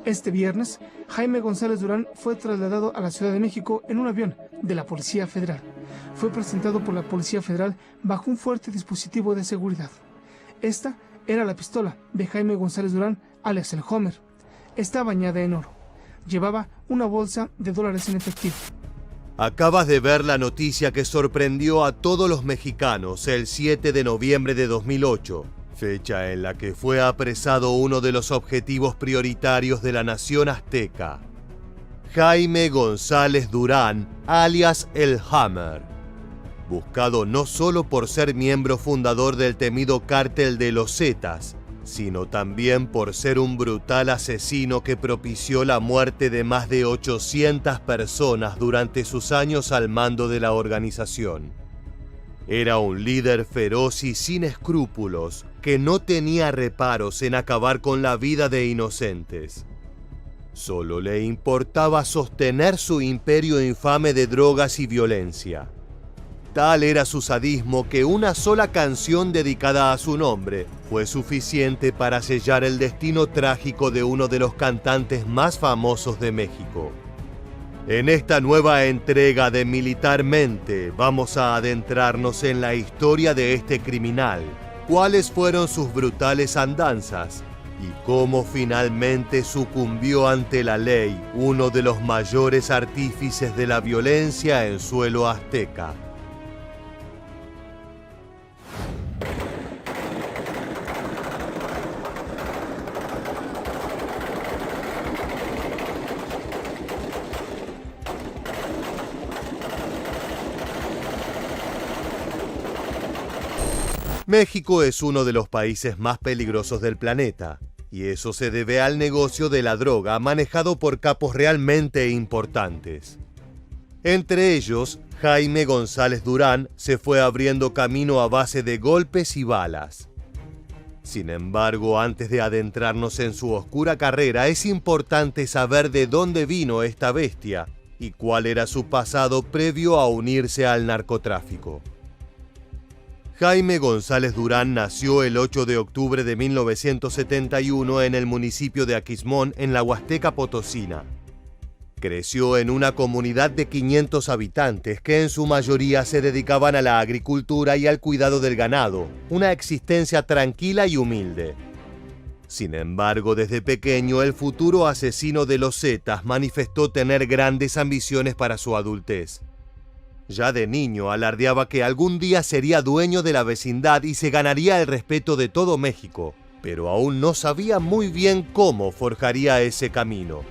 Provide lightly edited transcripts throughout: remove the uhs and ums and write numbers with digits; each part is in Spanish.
Este viernes, Jaime González Durán fue trasladado a la Ciudad de México en un avión de la Policía Federal. Fue presentado por la Policía Federal bajo un fuerte dispositivo de seguridad. Esta era la pistola de Jaime González Durán, alias el Homer. Está bañada en oro. Llevaba una bolsa de dólares en efectivo. Acabas de ver la noticia que sorprendió a todos los mexicanos el 7 de noviembre de 2008, fecha en la que fue apresado uno de los objetivos prioritarios de la nación azteca, Jaime González Durán, alias el Hammer, buscado no solo por ser miembro fundador del temido cártel de los Zetas, sino también por ser un brutal asesino que propició la muerte de más de 800 personas durante sus años al mando de la organización. Era un líder feroz y sin escrúpulos que no tenía reparos en acabar con la vida de inocentes. Solo le importaba sostener su imperio infame de drogas y violencia. Tal era su sadismo que una sola canción dedicada a su nombre fue suficiente para sellar el destino trágico de uno de los cantantes más famosos de México. En esta nueva entrega de Militarmente vamos a adentrarnos en la historia de este criminal, cuáles fueron sus brutales andanzas y cómo finalmente sucumbió ante la ley uno de los mayores artífices de la violencia en suelo azteca. México es uno de los países más peligrosos del planeta, y eso se debe al negocio de la droga manejado por capos realmente importantes. Entre ellos, Jaime González Durán se fue abriendo camino a base de golpes y balas. Sin embargo, antes de adentrarnos en su oscura carrera, es importante saber de dónde vino esta bestia y cuál era su pasado previo a unirse al narcotráfico. Jaime González Durán nació el 8 de octubre de 1971 en el municipio de Aquismón, en la Huasteca Potosina. Creció en una comunidad de 500 habitantes que en su mayoría se dedicaban a la agricultura y al cuidado del ganado, una existencia tranquila y humilde. Sin embargo, desde pequeño el futuro asesino de los Zetas manifestó tener grandes ambiciones para su adultez. Ya de niño alardeaba que algún día sería dueño de la vecindad y se ganaría el respeto de todo México, pero aún no sabía muy bien cómo forjaría ese camino.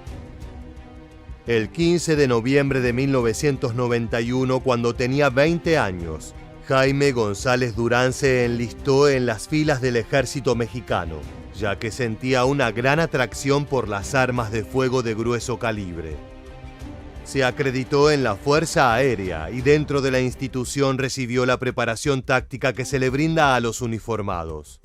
El 15 de noviembre de 1991, cuando tenía 20 años, Jaime González Durán se enlistó en las filas del ejército mexicano, ya que sentía una gran atracción por las armas de fuego de grueso calibre. Se acreditó en la Fuerza Aérea y dentro de la institución recibió la preparación táctica que se le brinda a los uniformados.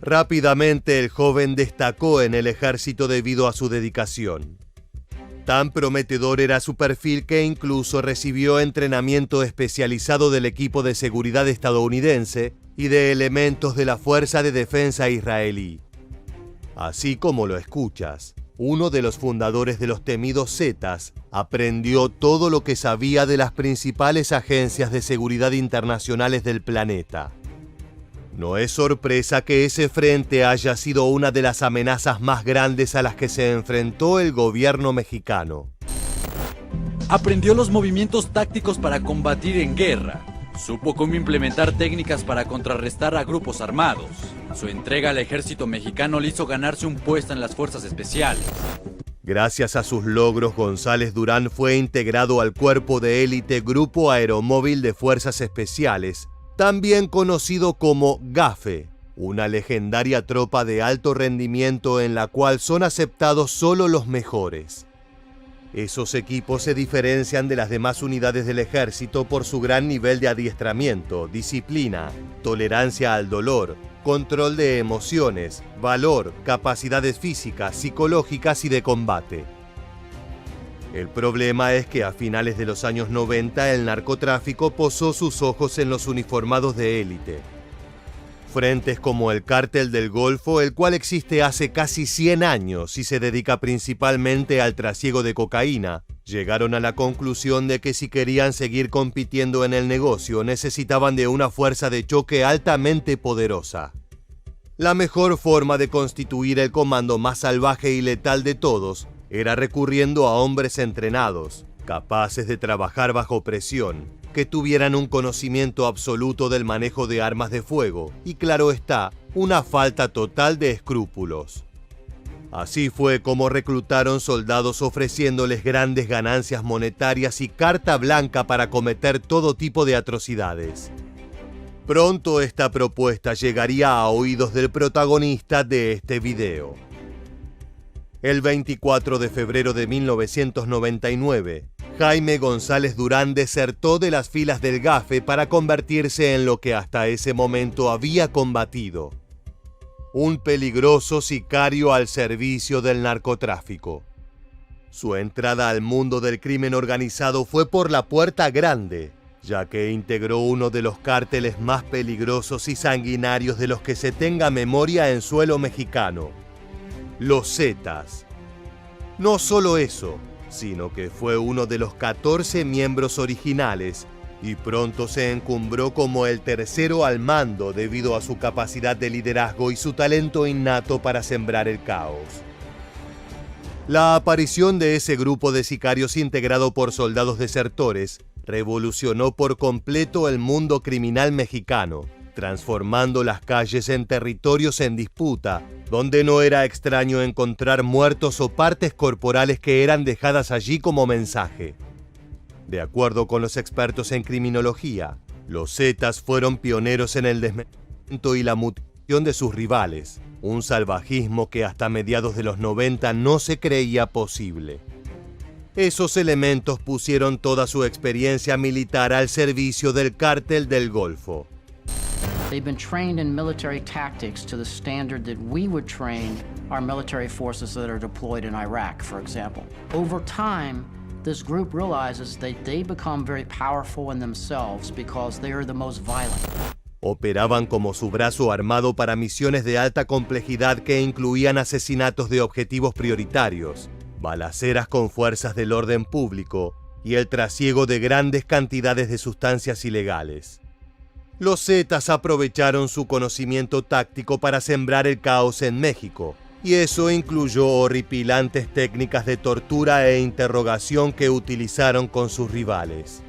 Rápidamente el joven destacó en el ejército debido a su dedicación. Tan prometedor era su perfil que incluso recibió entrenamiento especializado del equipo de seguridad estadounidense y de elementos de la Fuerza de Defensa israelí. Así como lo escuchas, uno de los fundadores de los temidos Zetas aprendió todo lo que sabía de las principales agencias de seguridad internacionales del planeta. No es sorpresa que ese frente haya sido una de las amenazas más grandes a las que se enfrentó el gobierno mexicano. Aprendió los movimientos tácticos para combatir en guerra. Supo cómo implementar técnicas para contrarrestar a grupos armados. Su entrega al ejército mexicano le hizo ganarse un puesto en las fuerzas especiales. Gracias a sus logros, González Durán fue integrado al cuerpo de élite Grupo Aeromóvil de Fuerzas Especiales, también conocido como GAFE, una legendaria tropa de alto rendimiento en la cual son aceptados solo los mejores. Esos equipos se diferencian de las demás unidades del ejército por su gran nivel de adiestramiento, disciplina, tolerancia al dolor, control de emociones, valor, capacidades físicas, psicológicas y de combate. El problema es que a finales de los años 90 el narcotráfico posó sus ojos en los uniformados de élite. Frentes como el Cártel del Golfo, el cual existe hace casi 100 años y se dedica principalmente al trasiego de cocaína, llegaron a la conclusión de que si querían seguir compitiendo en el negocio necesitaban de una fuerza de choque altamente poderosa. La mejor forma de constituir el comando más salvaje y letal de todos era recurriendo a hombres entrenados, capaces de trabajar bajo presión, que tuvieran un conocimiento absoluto del manejo de armas de fuego y, claro está, una falta total de escrúpulos. Así fue como reclutaron soldados ofreciéndoles grandes ganancias monetarias y carta blanca para cometer todo tipo de atrocidades. Pronto esta propuesta llegaría a oídos del protagonista de este video. El 24 de febrero de 1999, Jaime González Durán desertó de las filas del GAFE para convertirse en lo que hasta ese momento había combatido: un peligroso sicario al servicio del narcotráfico. Su entrada al mundo del crimen organizado fue por la puerta grande, ya que integró uno de los cárteles más peligrosos y sanguinarios de los que se tenga memoria en suelo mexicano: los Zetas. No solo eso, sino que fue uno de los 14 miembros originales y pronto se encumbró como el tercero al mando debido a su capacidad de liderazgo y su talento innato para sembrar el caos. La aparición de ese grupo de sicarios integrado por soldados desertores revolucionó por completo el mundo criminal mexicano, transformando las calles en territorios en disputa, donde no era extraño encontrar muertos o partes corporales que eran dejadas allí como mensaje. De acuerdo con los expertos en criminología, los Zetas fueron pioneros en el desmembramiento y la mutilación de sus rivales, un salvajismo que hasta mediados de los 90 no se creía posible. Esos elementos pusieron toda su experiencia militar al servicio del Cártel del Golfo. They've been trained in military tactics to the standard that we would train our military forces that are deployed in Iraq, for example. Over time, this group realizes that they become very powerful in themselves because they are the most violent. Operaban como su brazo armado para misiones de alta complejidad que incluían asesinatos de objetivos prioritarios, balaceras con fuerzas del orden público y el trasiego de grandes cantidades de sustancias ilegales. Los Zetas aprovecharon su conocimiento táctico para sembrar el caos en México, y eso incluyó horripilantes técnicas de tortura e interrogación que utilizaron con sus rivales.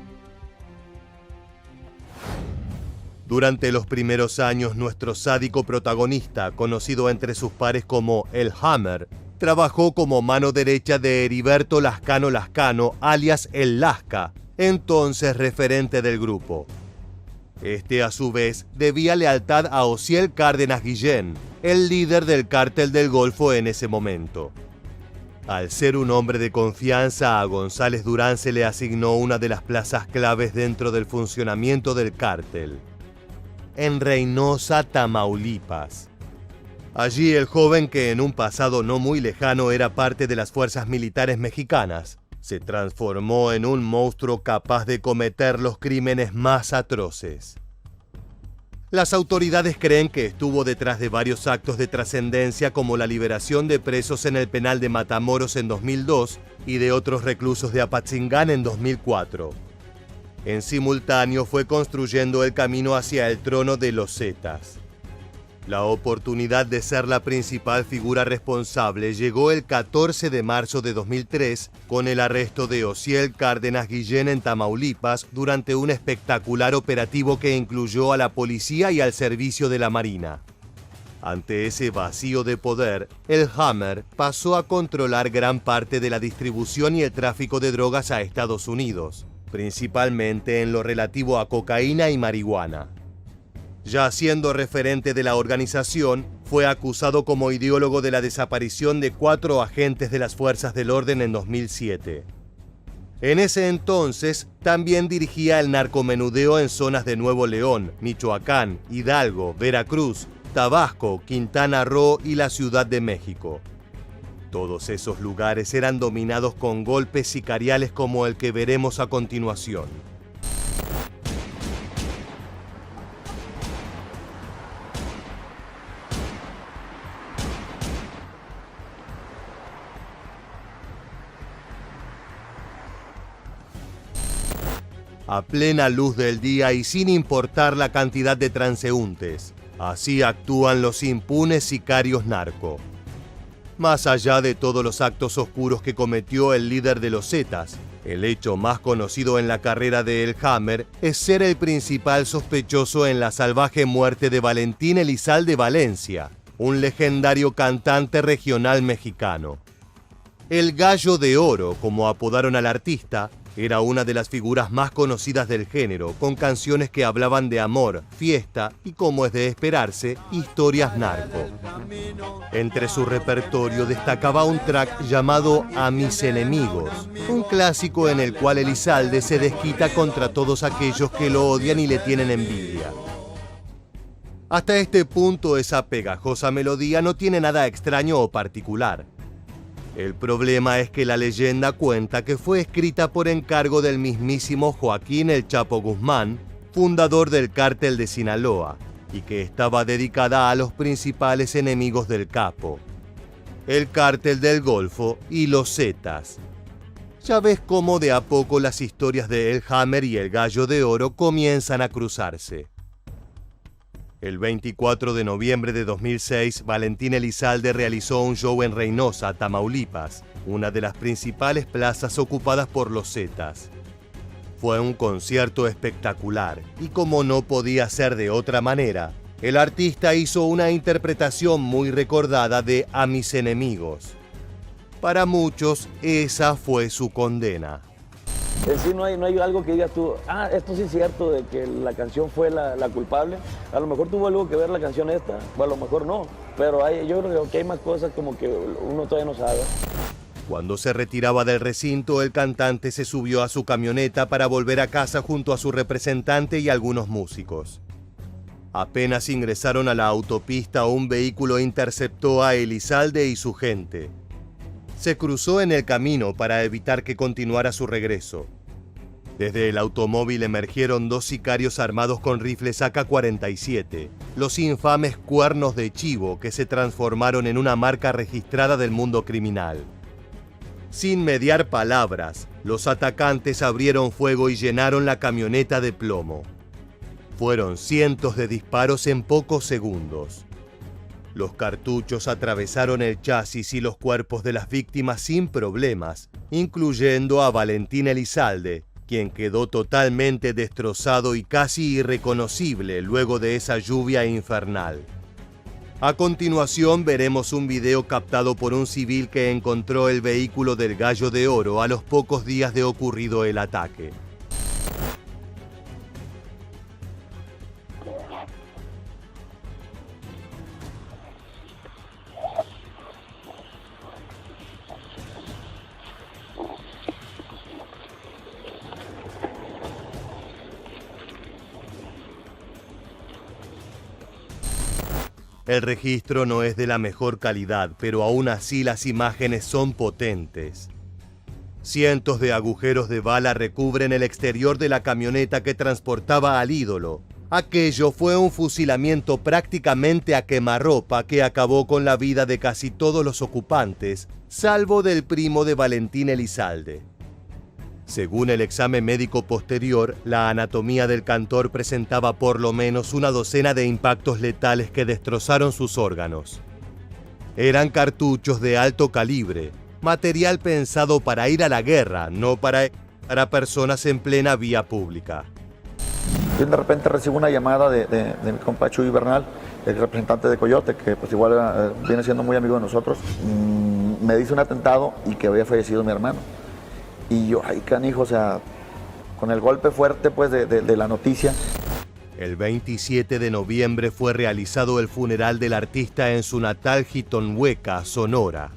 Durante los primeros años, nuestro sádico protagonista, conocido entre sus pares como el Hammer, trabajó como mano derecha de Heriberto Lascano Lascano, alias el Lasca, entonces referente del grupo. Este, a su vez, debía lealtad a Osiel Cárdenas Guillén, el líder del Cártel del Golfo en ese momento. Al ser un hombre de confianza, a González Durán se le asignó una de las plazas claves dentro del funcionamiento del cártel: en Reynosa, Tamaulipas. Allí el joven, que en un pasado no muy lejano era parte de las fuerzas militares mexicanas, se transformó en un monstruo capaz de cometer los crímenes más atroces. Las autoridades creen que estuvo detrás de varios actos de trascendencia, como la liberación de presos en el penal de Matamoros en 2002 y de otros reclusos de Apatzingán en 2004. En simultáneo fue construyendo el camino hacia el trono de los Zetas. La oportunidad de ser la principal figura responsable llegó el 14 de marzo de 2003 con el arresto de Osiel Cárdenas Guillén en Tamaulipas durante un espectacular operativo que incluyó a la policía y al servicio de la Marina. Ante ese vacío de poder, el Hammer pasó a controlar gran parte de la distribución y el tráfico de drogas a Estados Unidos, principalmente en lo relativo a cocaína y marihuana. Ya siendo referente de la organización, fue acusado como ideólogo de la desaparición de 4 agentes de las fuerzas del orden en 2007. En ese entonces, también dirigía el narcomenudeo en zonas de Nuevo León, Michoacán, Hidalgo, Veracruz, Tabasco, Quintana Roo y la Ciudad de México. Todos esos lugares eran dominados con golpes sicariales como el que veremos a continuación. a plena luz del día y sin importar la cantidad de transeúntes. Así actúan los impunes sicarios narco. Más allá de todos los actos oscuros que cometió el líder de los Zetas, el hecho más conocido en la carrera de El Hammer es ser el principal sospechoso en la salvaje muerte de Valentín Elizalde Valencia, un legendario cantante regional mexicano. El Gallo de Oro, como apodaron al artista, era una de las figuras más conocidas del género, con canciones que hablaban de amor, fiesta y, como es de esperarse, historias narco. Entre su repertorio destacaba un track llamado A mis enemigos, un clásico en el cual Elizalde se desquita contra todos aquellos que lo odian y le tienen envidia. Hasta este punto esa pegajosa melodía no tiene nada extraño o particular. El problema es que la leyenda cuenta que fue escrita por encargo del mismísimo Joaquín El Chapo Guzmán, fundador del Cártel de Sinaloa, y que estaba dedicada a los principales enemigos del capo, el Cártel del Golfo y los Zetas. Ya ves cómo de a poco las historias de El Hammer y el Gallo de Oro comienzan a cruzarse. El 24 de noviembre de 2006, Valentín Elizalde realizó un show en Reynosa, Tamaulipas, una de las principales plazas ocupadas por los Zetas. Fue un concierto espectacular y, como no podía ser de otra manera, el artista hizo una interpretación muy recordada de A mis enemigos. Para muchos, esa fue su condena. En sí no hay algo que digas tú, esto sí es cierto de que la canción fue la culpable. A lo mejor tuvo algo que ver la canción esta, o a lo mejor no. Pero yo creo que hay más cosas como que uno todavía no sabe. Cuando se retiraba del recinto, el cantante se subió a su camioneta para volver a casa junto a su representante y algunos músicos. Apenas ingresaron a la autopista, un vehículo interceptó a Elizalde y su gente. Se cruzó en el camino para evitar que continuara su regreso. Desde el automóvil emergieron dos sicarios armados con rifles AK-47, los infames cuernos de chivo que se transformaron en una marca registrada del mundo criminal. Sin mediar palabras, los atacantes abrieron fuego y llenaron la camioneta de plomo. Fueron cientos de disparos en pocos segundos. Los cartuchos atravesaron el chasis y los cuerpos de las víctimas sin problemas, incluyendo a Valentín Elizalde, quien quedó totalmente destrozado y casi irreconocible luego de esa lluvia infernal. A continuación veremos un video captado por un civil que encontró el vehículo del Gallo de Oro a los pocos días de ocurrido el ataque. El registro no es de la mejor calidad, pero aún así las imágenes son potentes. Cientos de agujeros de bala recubren el exterior de la camioneta que transportaba al ídolo. Aquello fue un fusilamiento prácticamente a quemarropa que acabó con la vida de casi todos los ocupantes, salvo del primo de Valentín Elizalde. Según el examen médico posterior, la anatomía del cantor presentaba por lo menos una docena de impactos letales que destrozaron sus órganos. Eran cartuchos de alto calibre, material pensado para ir a la guerra, no para personas en plena vía pública. Yo de repente recibo una llamada de mi compa Chuy Bernal, el representante de Coyote, que pues igual viene siendo muy amigo de nosotros. Me dice un atentado y que había fallecido mi hermano. Y yo, ay canijo, o sea, con el golpe fuerte pues de la noticia. El 27 de noviembre fue realizado el funeral del artista en su natal Jitonhueca, Sonora.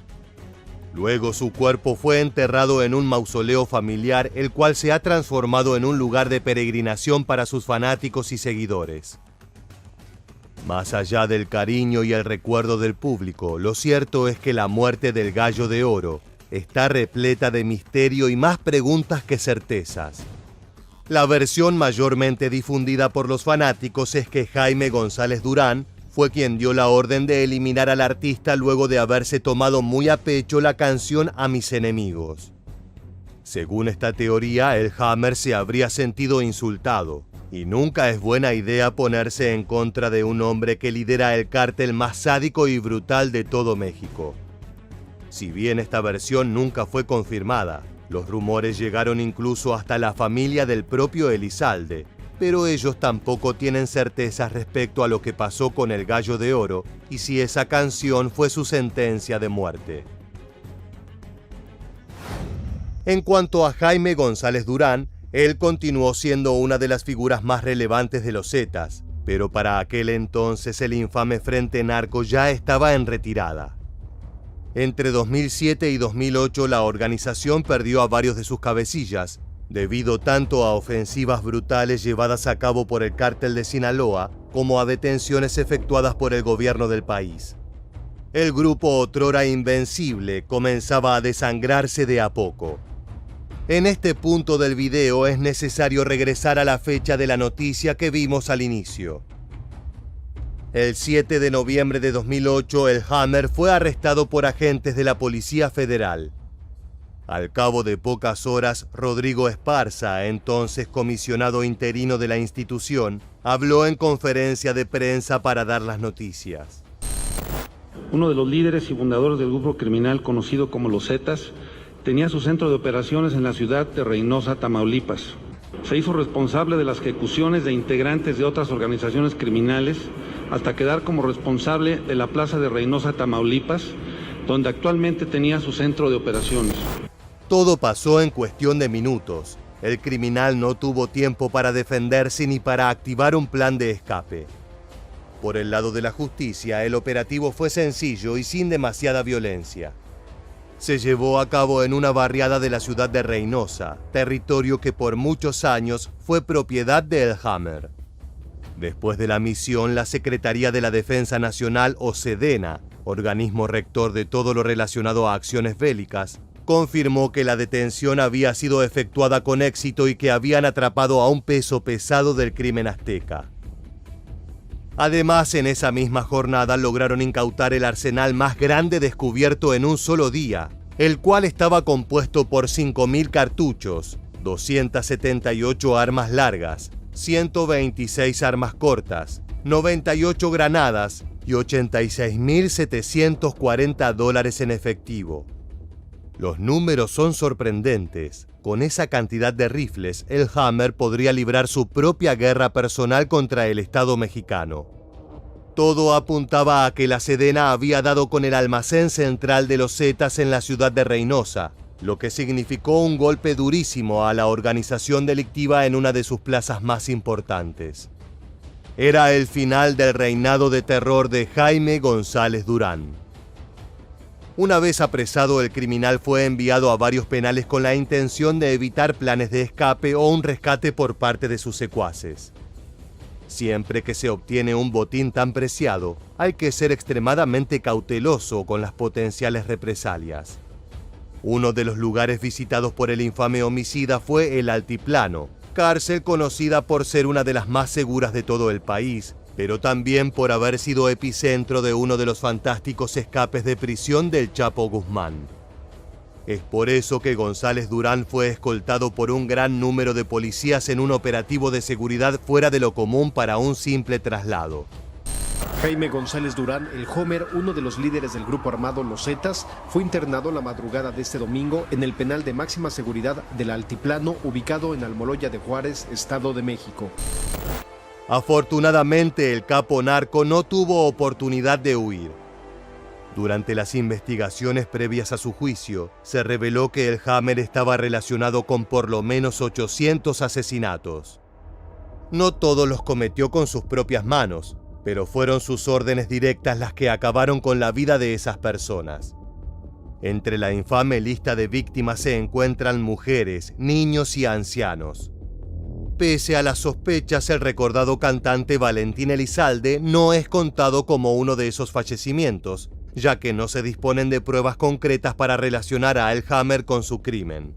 Luego su cuerpo fue enterrado en un mausoleo familiar, el cual se ha transformado en un lugar de peregrinación para sus fanáticos y seguidores. Más allá del cariño y el recuerdo del público, lo cierto es que la muerte del Gallo de Oro está repleta de misterio y más preguntas que certezas. La versión mayormente difundida por los fanáticos es que Jaime González Durán fue quien dio la orden de eliminar al artista luego de haberse tomado muy a pecho la canción A mis enemigos. Según esta teoría, el Hammer se habría sentido insultado, y nunca es buena idea ponerse en contra de un hombre que lidera el cártel más sádico y brutal de todo México. Si bien esta versión nunca fue confirmada, los rumores llegaron incluso hasta la familia del propio Elizalde, pero ellos tampoco tienen certezas respecto a lo que pasó con el Gallo de Oro y si esa canción fue su sentencia de muerte. En cuanto a Jaime González Durán, él continuó siendo una de las figuras más relevantes de los Zetas, pero para aquel entonces el infame Frente Narco ya estaba en retirada. Entre 2007 y 2008 la organización perdió a varios de sus cabecillas, debido tanto a ofensivas brutales llevadas a cabo por el cártel de Sinaloa como a detenciones efectuadas por el gobierno del país. El grupo otrora invencible comenzaba a desangrarse de a poco. En este punto del video es necesario regresar a la fecha de la noticia que vimos al inicio. El 7 de noviembre de 2008, el Hammer fue arrestado por agentes de la Policía Federal. Al cabo de pocas horas, Rodrigo Esparza, entonces comisionado interino de la institución, habló en conferencia de prensa para dar las noticias. Uno de los líderes y fundadores del grupo criminal conocido como los Zetas tenía su centro de operaciones en la ciudad de Reynosa, Tamaulipas. Se hizo responsable de las ejecuciones de integrantes de otras organizaciones criminales hasta quedar como responsable de la plaza de Reynosa, Tamaulipas, donde actualmente tenía su centro de operaciones. Todo pasó en cuestión de minutos. El criminal no tuvo tiempo para defenderse ni para activar un plan de escape. Por el lado de la justicia, el operativo fue sencillo y sin demasiada violencia. Se llevó a cabo en una barriada de la ciudad de Reynosa, territorio que por muchos años fue propiedad de El Hammer. Después de la misión, la Secretaría de la Defensa Nacional, o SEDENA, organismo rector de todo lo relacionado a acciones bélicas, confirmó que la detención había sido efectuada con éxito y que habían atrapado a un peso pesado del crimen azteca. Además, en esa misma jornada lograron incautar el arsenal más grande descubierto en un solo día, el cual estaba compuesto por 5.000 cartuchos, 278 armas largas, 126 armas cortas, 98 granadas y $86.740 en efectivo. Los números son sorprendentes. Con esa cantidad de rifles, el Hammer podría librar su propia guerra personal contra el Estado mexicano. Todo apuntaba a que la Sedena había dado con el almacén central de los Zetas en la ciudad de Reynosa, lo que significó un golpe durísimo a la organización delictiva en una de sus plazas más importantes. Era el final del reinado de terror de Jaime González Durán. Una vez apresado, el criminal fue enviado a varios penales con la intención de evitar planes de escape o un rescate por parte de sus secuaces. Siempre que se obtiene un botín tan preciado, hay que ser extremadamente cauteloso con las potenciales represalias. Uno de los lugares visitados por el infame homicida fue el Altiplano, cárcel conocida por ser una de las más seguras de todo el país, pero también por haber sido epicentro de uno de los fantásticos escapes de prisión del Chapo Guzmán. Es por eso que González Durán fue escoltado por un gran número de policías en un operativo de seguridad fuera de lo común para un simple traslado. Jaime González Durán, el Homer, uno de los líderes del grupo armado Los Zetas, fue internado la madrugada de este domingo en el penal de máxima seguridad del Altiplano, ubicado en Almoloya de Juárez, Estado de México. Afortunadamente, el capo narco no tuvo oportunidad de huir. Durante las investigaciones previas a su juicio, se reveló que el Hammer estaba relacionado con por lo menos 800 asesinatos. No todos los cometió con sus propias manos, pero fueron sus órdenes directas las que acabaron con la vida de esas personas. Entre la infame lista de víctimas se encuentran mujeres, niños y ancianos. Pese a las sospechas, el recordado cantante Valentín Elizalde no es contado como uno de esos fallecimientos, ya que no se disponen de pruebas concretas para relacionar a El Hammer con su crimen.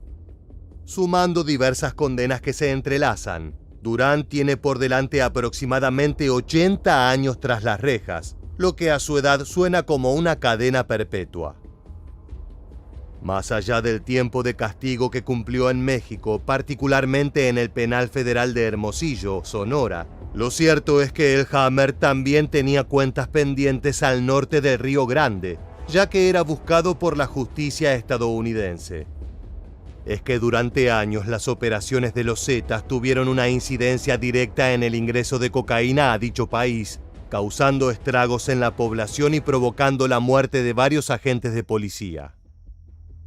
Sumando diversas condenas que se entrelazan, Durán tiene por delante aproximadamente 80 años tras las rejas, lo que a su edad suena como una cadena perpetua. Más allá del tiempo de castigo que cumplió en México, particularmente en el Penal Federal de Hermosillo, Sonora, lo cierto es que el Hammer también tenía cuentas pendientes al norte del Río Grande, ya que era buscado por la justicia estadounidense. Es que durante años las operaciones de los Zetas tuvieron una incidencia directa en el ingreso de cocaína a dicho país, causando estragos en la población y provocando la muerte de varios agentes de policía.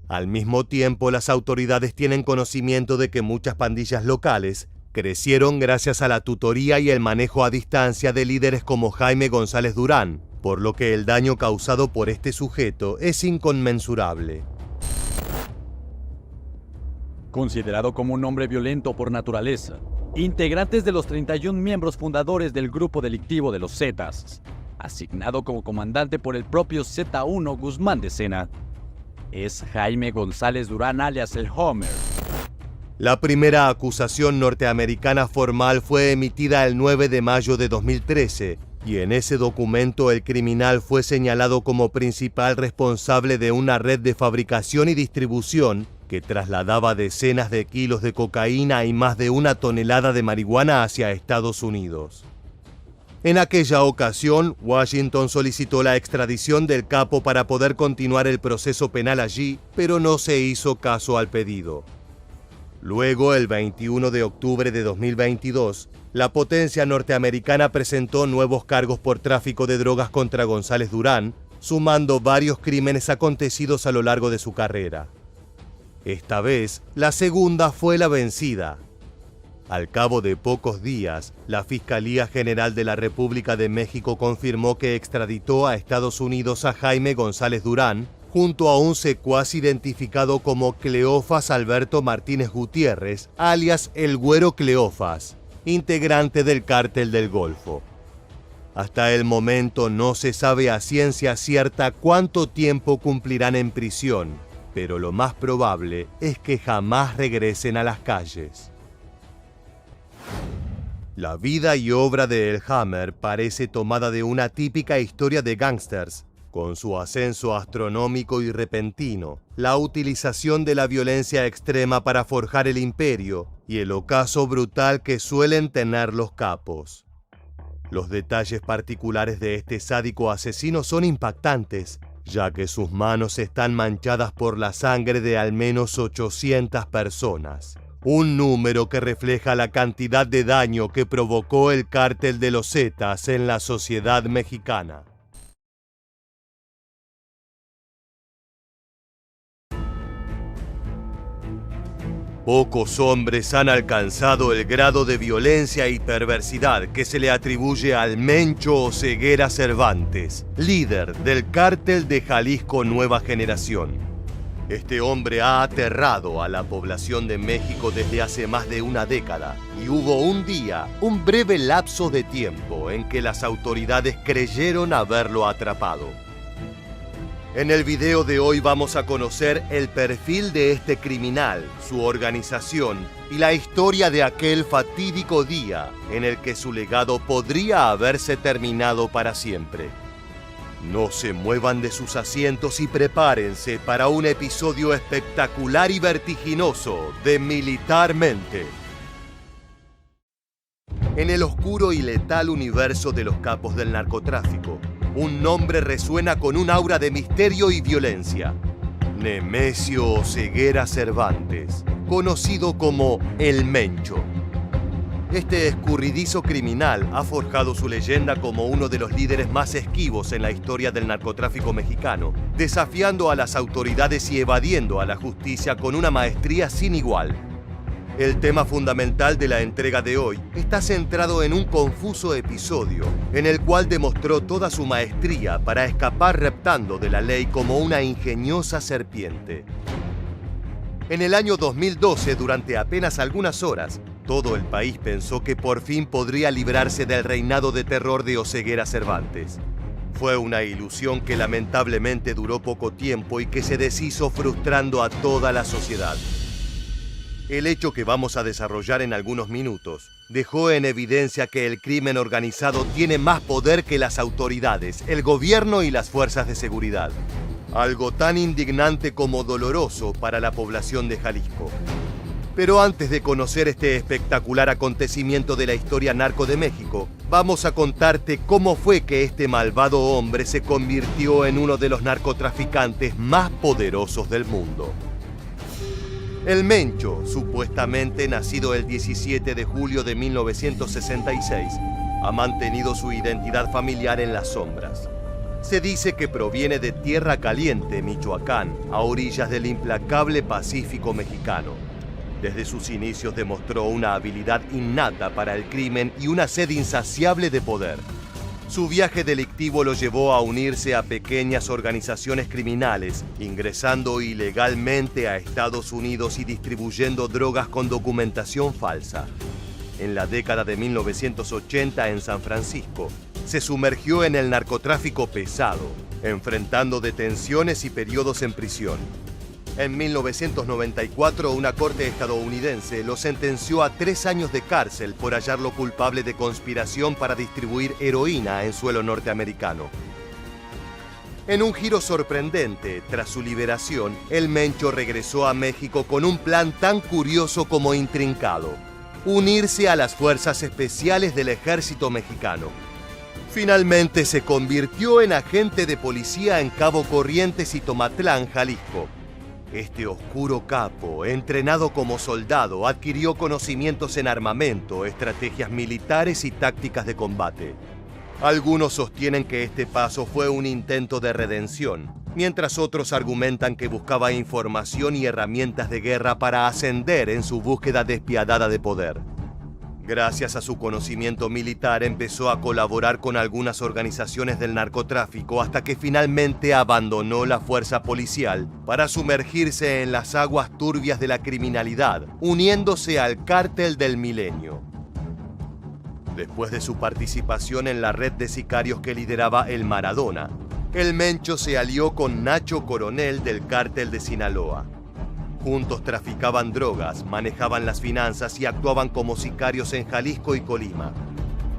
Al mismo tiempo, las autoridades tienen conocimiento de que muchas pandillas locales crecieron gracias a la tutoría y el manejo a distancia de líderes como Jaime González Durán, por lo que el daño causado por este sujeto es inconmensurable. Considerado como un hombre violento por naturaleza, integrantes de los 31 miembros fundadores del grupo delictivo de los Zetas, asignado como comandante por el propio Z1 Guzmán de Sena, es Jaime González Durán alias el Homer. La primera acusación norteamericana formal fue emitida el 9 de mayo de 2013, y en ese documento el criminal fue señalado como principal responsable de una red de fabricación y distribución que trasladaba decenas de kilos de cocaína y más de 1 tonelada de marihuana hacia Estados Unidos. En aquella ocasión, Washington solicitó la extradición del capo para poder continuar el proceso penal allí, pero no se hizo caso al pedido. Luego, el 21 de octubre de 2022, la potencia norteamericana presentó nuevos cargos por tráfico de drogas contra González Durán, sumando varios crímenes acontecidos a lo largo de su carrera. Esta vez, la segunda fue la vencida. Al cabo de pocos días, la Fiscalía General de la República de México confirmó que extraditó a Estados Unidos a Jaime González Durán, junto a un secuaz identificado como Cleofas Alberto Martínez Gutiérrez, alias El Güero Cleofas, integrante del Cártel del Golfo. Hasta el momento no se sabe a ciencia cierta cuánto tiempo cumplirán en prisión, pero lo más probable es que jamás regresen a las calles. La vida y obra de El Hammer parece tomada de una típica historia de gángsters, con su ascenso astronómico y repentino, la utilización de la violencia extrema para forjar el imperio y el ocaso brutal que suelen tener los capos. Los detalles particulares de este sádico asesino son impactantes, ya que sus manos están manchadas por la sangre de al menos 800 personas. Un número que refleja la cantidad de daño que provocó el cártel de los Zetas en la sociedad mexicana. Pocos hombres han alcanzado el grado de violencia y perversidad que se le atribuye al Mencho Oseguera Cervantes, líder del cártel de Jalisco Nueva Generación. Este hombre ha aterrado a la población de México desde hace más de una década, y hubo un día, un breve lapso de tiempo, en que las autoridades creyeron haberlo atrapado. En el video de hoy vamos a conocer el perfil de este criminal, su organización y la historia de aquel fatídico día en el que su legado podría haberse terminado para siempre. No se muevan de sus asientos y prepárense para un episodio espectacular y vertiginoso de Militarmente. En el oscuro y letal universo de los capos del narcotráfico, un nombre resuena con un aura de misterio y violencia. Nemesio Oseguera Cervantes, conocido como El Mencho. Este escurridizo criminal ha forjado su leyenda como uno de los líderes más esquivos en la historia del narcotráfico mexicano, desafiando a las autoridades y evadiendo a la justicia con una maestría sin igual. El tema fundamental de la entrega de hoy está centrado en un confuso episodio en el cual demostró toda su maestría para escapar reptando de la ley como una ingeniosa serpiente. En el año 2012, durante apenas algunas horas, todo el país pensó que por fin podría librarse del reinado de terror de Oseguera Cervantes. Fue una ilusión que lamentablemente duró poco tiempo y que se deshizo frustrando a toda la sociedad. El hecho que vamos a desarrollar en algunos minutos dejó en evidencia que el crimen organizado tiene más poder que las autoridades, el gobierno y las fuerzas de seguridad. algo tan indignante como doloroso para la población de Jalisco. Pero antes de conocer este espectacular acontecimiento de la historia narco de México, vamos a contarte cómo fue que este malvado hombre se convirtió en uno de los narcotraficantes más poderosos del mundo. El Mencho, supuestamente nacido el 17 de julio de 1966, ha mantenido su identidad familiar en las sombras. Se dice que proviene de Tierra Caliente, Michoacán, a orillas del implacable Pacífico mexicano. Desde sus inicios demostró una habilidad innata para el crimen y una sed insaciable de poder. Su viaje delictivo lo llevó a unirse a pequeñas organizaciones criminales, ingresando ilegalmente a Estados Unidos y distribuyendo drogas con documentación falsa. En la década de 1980 en San Francisco, se sumergió en el narcotráfico pesado, enfrentando detenciones y periodos en prisión. En 1994, una corte estadounidense lo sentenció a 3 años de cárcel por hallarlo culpable de conspiración para distribuir heroína en suelo norteamericano. En un giro sorprendente, tras su liberación, el Mencho regresó a México con un plan tan curioso como intrincado: unirse a las fuerzas especiales del ejército mexicano. Finalmente se convirtió en agente de policía en Cabo Corrientes y Tomatlán, Jalisco. Este oscuro capo, entrenado como soldado, adquirió conocimientos en armamento, estrategias militares y tácticas de combate. Algunos sostienen que este paso fue un intento de redención, mientras otros argumentan que buscaba información y herramientas de guerra para ascender en su búsqueda despiadada de poder. Gracias a su conocimiento militar, empezó a colaborar con algunas organizaciones del narcotráfico hasta que finalmente abandonó la fuerza policial para sumergirse en las aguas turbias de la criminalidad, uniéndose al Cártel del Milenio. Después de su participación en la red de sicarios que lideraba el Maradona, el Mencho se alió con Nacho Coronel del Cártel de Sinaloa. Juntos traficaban drogas, manejaban las finanzas y actuaban como sicarios en Jalisco y Colima.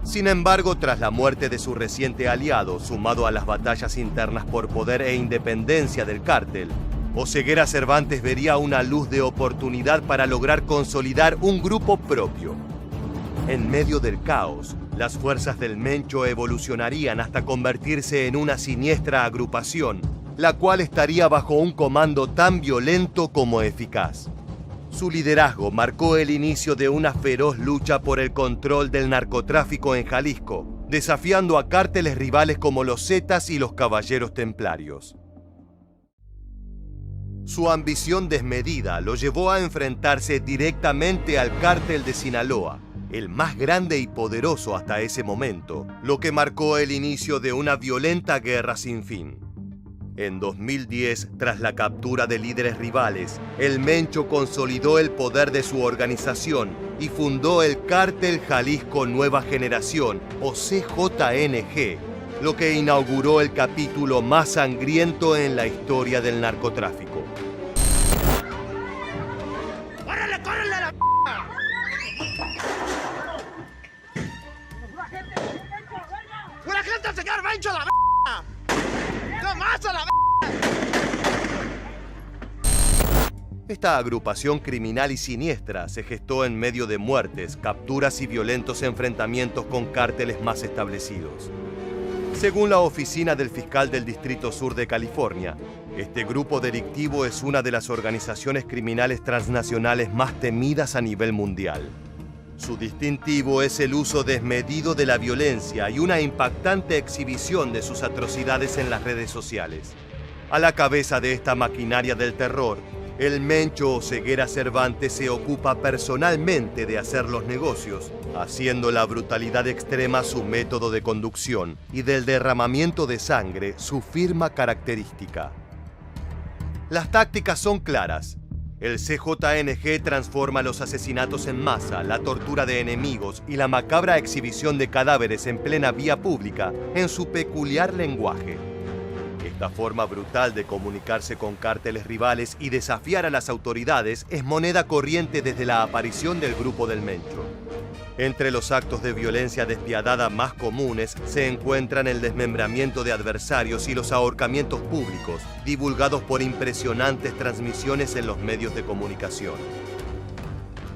Sin embargo, tras la muerte de su reciente aliado, sumado a las batallas internas por poder e independencia del cártel, Oseguera Cervantes vería una luz de oportunidad para lograr consolidar un grupo propio. En medio del caos, las fuerzas del Mencho evolucionarían hasta convertirse en una siniestra agrupación, la cual estaría bajo un comando tan violento como eficaz. Su liderazgo marcó el inicio de una feroz lucha por el control del narcotráfico en Jalisco, desafiando a cárteles rivales como los Zetas y los Caballeros Templarios. Su ambición desmedida lo llevó a enfrentarse directamente al Cártel de Sinaloa, el más grande y poderoso hasta ese momento, lo que marcó el inicio de una violenta guerra sin fin. En 2010, tras la captura de líderes rivales, el Mencho consolidó el poder de su organización y fundó el Cártel Jalisco Nueva Generación, o CJNG, lo que inauguró el capítulo más sangriento en la historia del narcotráfico. ¡Córrele, córrele a la ¡Pura gente, señor Mencho, a la ¡No más a la Esta agrupación criminal y siniestra se gestó en medio de muertes, capturas y violentos enfrentamientos con cárteles más establecidos. Según la oficina del fiscal del Distrito Sur de California, este grupo delictivo es una de las organizaciones criminales transnacionales más temidas a nivel mundial. Su distintivo es el uso desmedido de la violencia y una impactante exhibición de sus atrocidades en las redes sociales. A la cabeza de esta maquinaria del terror, el Mencho Oseguera Cervantes se ocupa personalmente de hacer los negocios, haciendo la brutalidad extrema su método de conducción y del derramamiento de sangre su firma característica. Las tácticas son claras. El CJNG transforma los asesinatos en masa, la tortura de enemigos y la macabra exhibición de cadáveres en plena vía pública en su peculiar lenguaje. Esta forma brutal de comunicarse con cárteles rivales y desafiar a las autoridades es moneda corriente desde la aparición del grupo del Mencho. Entre los actos de violencia despiadada más comunes se encuentran el desmembramiento de adversarios y los ahorcamientos públicos, divulgados por impresionantes transmisiones en los medios de comunicación.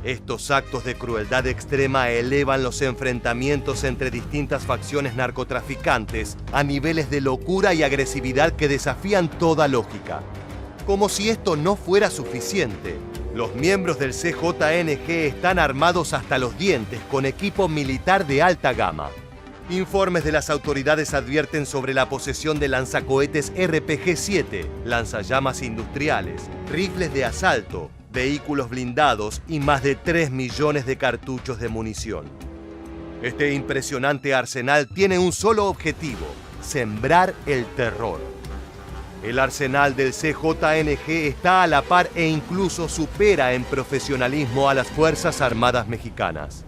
Estos actos de crueldad extrema elevan los enfrentamientos entre distintas facciones narcotraficantes a niveles de locura y agresividad que desafían toda lógica. Como si esto no fuera suficiente, los miembros del CJNG están armados hasta los dientes con equipo militar de alta gama. Informes de las autoridades advierten sobre la posesión de lanzacohetes RPG-7, lanzallamas industriales, rifles de asalto, vehículos blindados y más de 3 millones de cartuchos de munición. Este impresionante arsenal tiene un solo objetivo: sembrar el terror. El arsenal del CJNG está a la par e incluso supera en profesionalismo a las Fuerzas Armadas mexicanas.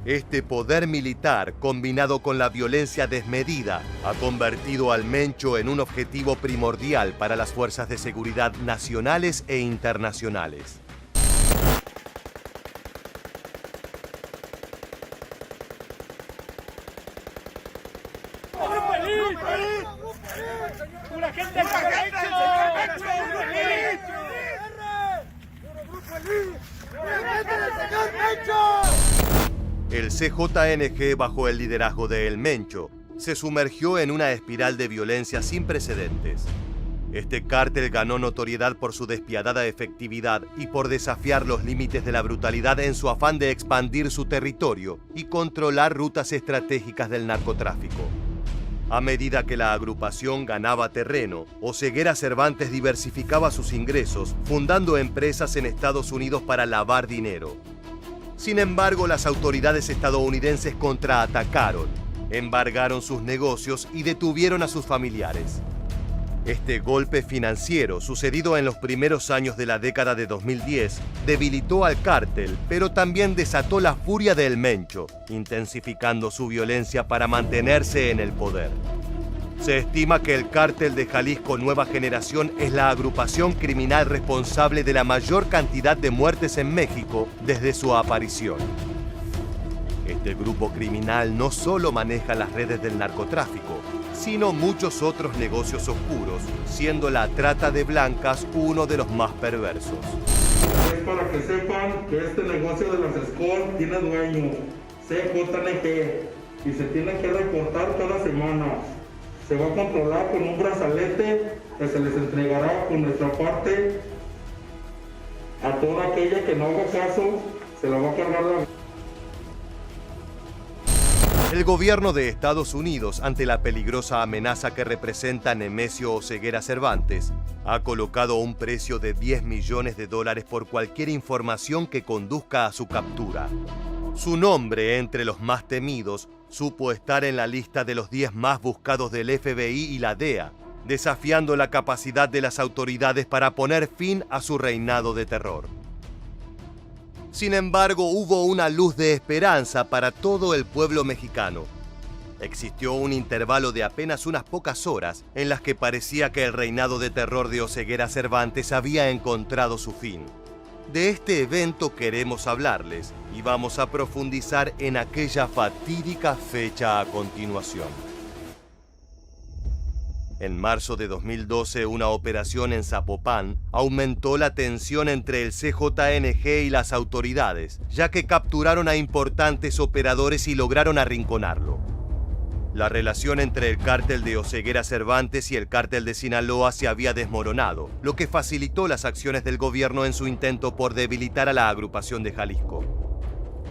Este poder militar, combinado con la violencia desmedida, ha convertido al Mencho en un objetivo primordial para las fuerzas de seguridad nacionales e internacionales. El CJNG, bajo el liderazgo de El Mencho, se sumergió en una espiral de violencia sin precedentes. Este cártel ganó notoriedad por su despiadada efectividad y por desafiar los límites de la brutalidad en su afán de expandir su territorio y controlar rutas estratégicas del narcotráfico. A medida que la agrupación ganaba terreno, Oseguera Cervantes diversificaba sus ingresos, fundando empresas en Estados Unidos para lavar dinero. Sin embargo, las autoridades estadounidenses contraatacaron, embargaron sus negocios y detuvieron a sus familiares. Este golpe financiero, sucedido en los primeros años de la década de 2010, debilitó al cártel, pero también desató la furia del Mencho, intensificando su violencia para mantenerse en el poder. Se estima que el cártel de Jalisco Nueva Generación es la agrupación criminal responsable de la mayor cantidad de muertes en México desde su aparición. Este grupo criminal no solo maneja las redes del narcotráfico, sino muchos otros negocios oscuros, siendo la trata de blancas uno de los más perversos. Es para que sepan que este negocio de las SCOR tiene dueño, CJNG, y se tiene que reportar cada semana. Se va a controlar con un brazalete que se les entregará por nuestra parte. A toda aquella que no haga caso, se la va a cargar la... El gobierno de Estados Unidos, ante la peligrosa amenaza que representa Nemesio Oseguera Cervantes, ha colocado un precio de $10 millones por cualquier información que conduzca a su captura. Su nombre, entre los más temidos, supo estar en la lista de los 10 más buscados del FBI y la DEA, desafiando la capacidad de las autoridades para poner fin a su reinado de terror. Sin embargo, hubo una luz de esperanza para todo el pueblo mexicano. Existió un intervalo de apenas unas pocas horas en las que parecía que el reinado de terror de Oseguera Cervantes había encontrado su fin. De este evento queremos hablarles y vamos a profundizar en aquella fatídica fecha a continuación. En marzo de 2012, una operación en Zapopan aumentó la tensión entre el CJNG y las autoridades, ya que capturaron a importantes operadores y lograron arrinconarlo. La relación entre el cártel de Oseguera Cervantes y el cártel de Sinaloa se había desmoronado, lo que facilitó las acciones del gobierno en su intento por debilitar a la agrupación de Jalisco.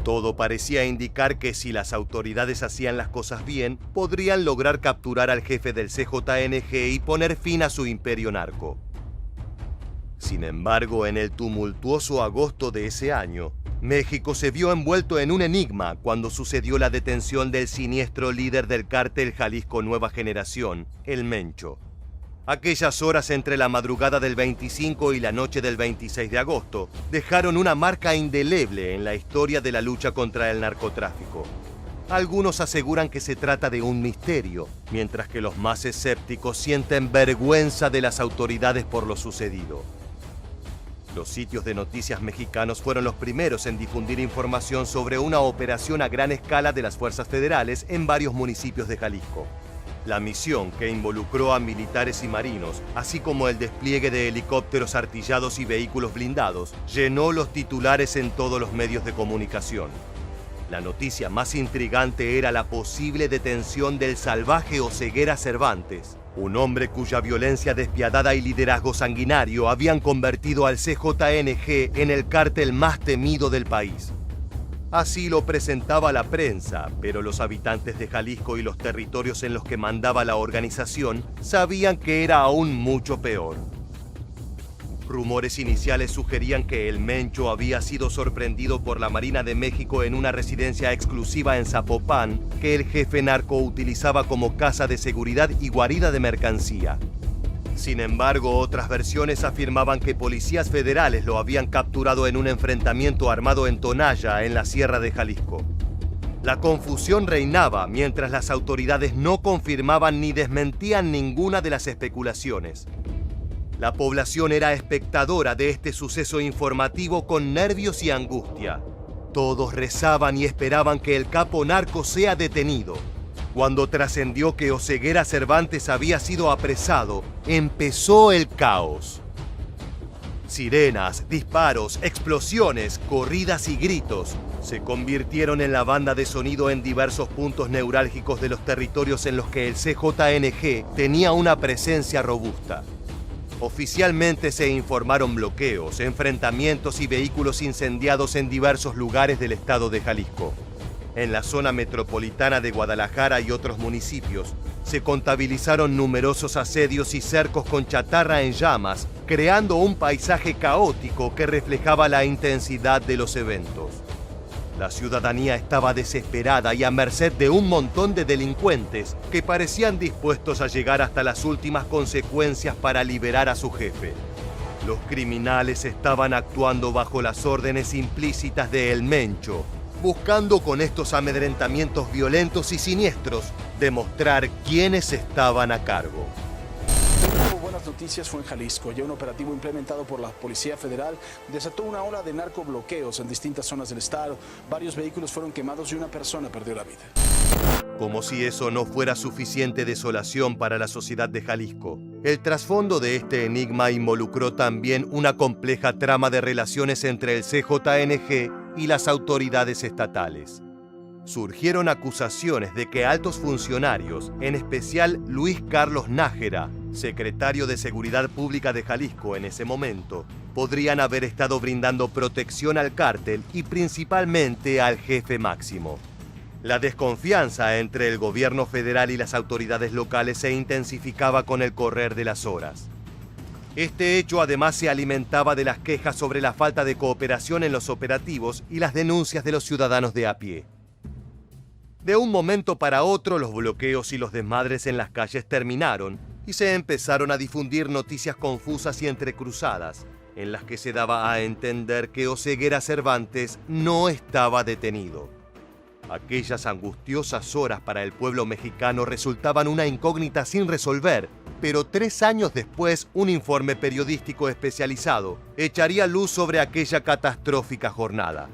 Todo parecía indicar que si las autoridades hacían las cosas bien, podrían lograr capturar al jefe del CJNG y poner fin a su imperio narco. Sin embargo, en el tumultuoso agosto de ese año, México se vio envuelto en un enigma cuando sucedió la detención del siniestro líder del cártel Jalisco Nueva Generación, El Mencho. Aquellas horas entre la madrugada del 25 y la noche del 26 de agosto dejaron una marca indeleble en la historia de la lucha contra el narcotráfico. Algunos aseguran que se trata de un misterio, mientras que los más escépticos sienten vergüenza de las autoridades por lo sucedido. Los sitios de noticias mexicanos fueron los primeros en difundir información sobre una operación a gran escala de las fuerzas federales en varios municipios de Jalisco. La misión, que involucró a militares y marinos, así como el despliegue de helicópteros artillados y vehículos blindados, llenó los titulares en todos los medios de comunicación. La noticia más intrigante era la posible detención del salvaje Oseguera Cervantes, un hombre cuya violencia despiadada y liderazgo sanguinario habían convertido al CJNG en el cártel más temido del país. Así lo presentaba la prensa, pero los habitantes de Jalisco y los territorios en los que mandaba la organización sabían que era aún mucho peor. Rumores iniciales sugerían que el Mencho había sido sorprendido por la Marina de México en una residencia exclusiva en Zapopan, que el jefe narco utilizaba como casa de seguridad y guarida de mercancía. Sin embargo, otras versiones afirmaban que policías federales lo habían capturado en un enfrentamiento armado en Tonaya, en la Sierra de Jalisco. La confusión reinaba mientras las autoridades no confirmaban ni desmentían ninguna de las especulaciones. La población era espectadora de este suceso informativo con nervios y angustia. Todos rezaban y esperaban que el capo narco sea detenido. Cuando trascendió que Oseguera Cervantes había sido apresado, empezó el caos. Sirenas, disparos, explosiones, corridas y gritos se convirtieron en la banda de sonido en diversos puntos neurálgicos de los territorios en los que el CJNG tenía una presencia robusta. Oficialmente se informaron bloqueos, enfrentamientos y vehículos incendiados en diversos lugares del estado de Jalisco. En la zona metropolitana de Guadalajara y otros municipios, se contabilizaron numerosos asedios y cercos con chatarra en llamas, creando un paisaje caótico que reflejaba la intensidad de los eventos. La ciudadanía estaba desesperada y a merced de un montón de delincuentes que parecían dispuestos a llegar hasta las últimas consecuencias para liberar a su jefe. Los criminales estaban actuando bajo las órdenes implícitas de El Mencho, buscando con estos amedrentamientos violentos y siniestros demostrar quiénes estaban a cargo. Buenas noticias fue en Jalisco. Ya un operativo implementado por la Policía Federal desató una ola de narcobloqueos en distintas zonas del estado. Varios vehículos fueron quemados y una persona perdió la vida. Como si eso no fuera suficiente desolación para la sociedad de Jalisco, el trasfondo de este enigma involucró también una compleja trama de relaciones entre el CJNG y las autoridades estatales. Surgieron acusaciones de que altos funcionarios, en especial Luis Carlos Nájera, secretario de Seguridad Pública de Jalisco en ese momento, podrían haber estado brindando protección al cártel y principalmente al jefe máximo. La desconfianza entre el gobierno federal y las autoridades locales se intensificaba con el correr de las horas. Este hecho además se alimentaba de las quejas sobre la falta de cooperación en los operativos y las denuncias de los ciudadanos de a pie. De un momento para otro, los bloqueos y los desmadres en las calles terminaron y se empezaron a difundir noticias confusas y entrecruzadas, en las que se daba a entender que Oseguera Cervantes no estaba detenido. Aquellas angustiosas horas para el pueblo mexicano resultaban una incógnita sin resolver, pero 3 años después, un informe periodístico especializado echaría luz sobre aquella catastrófica jornada.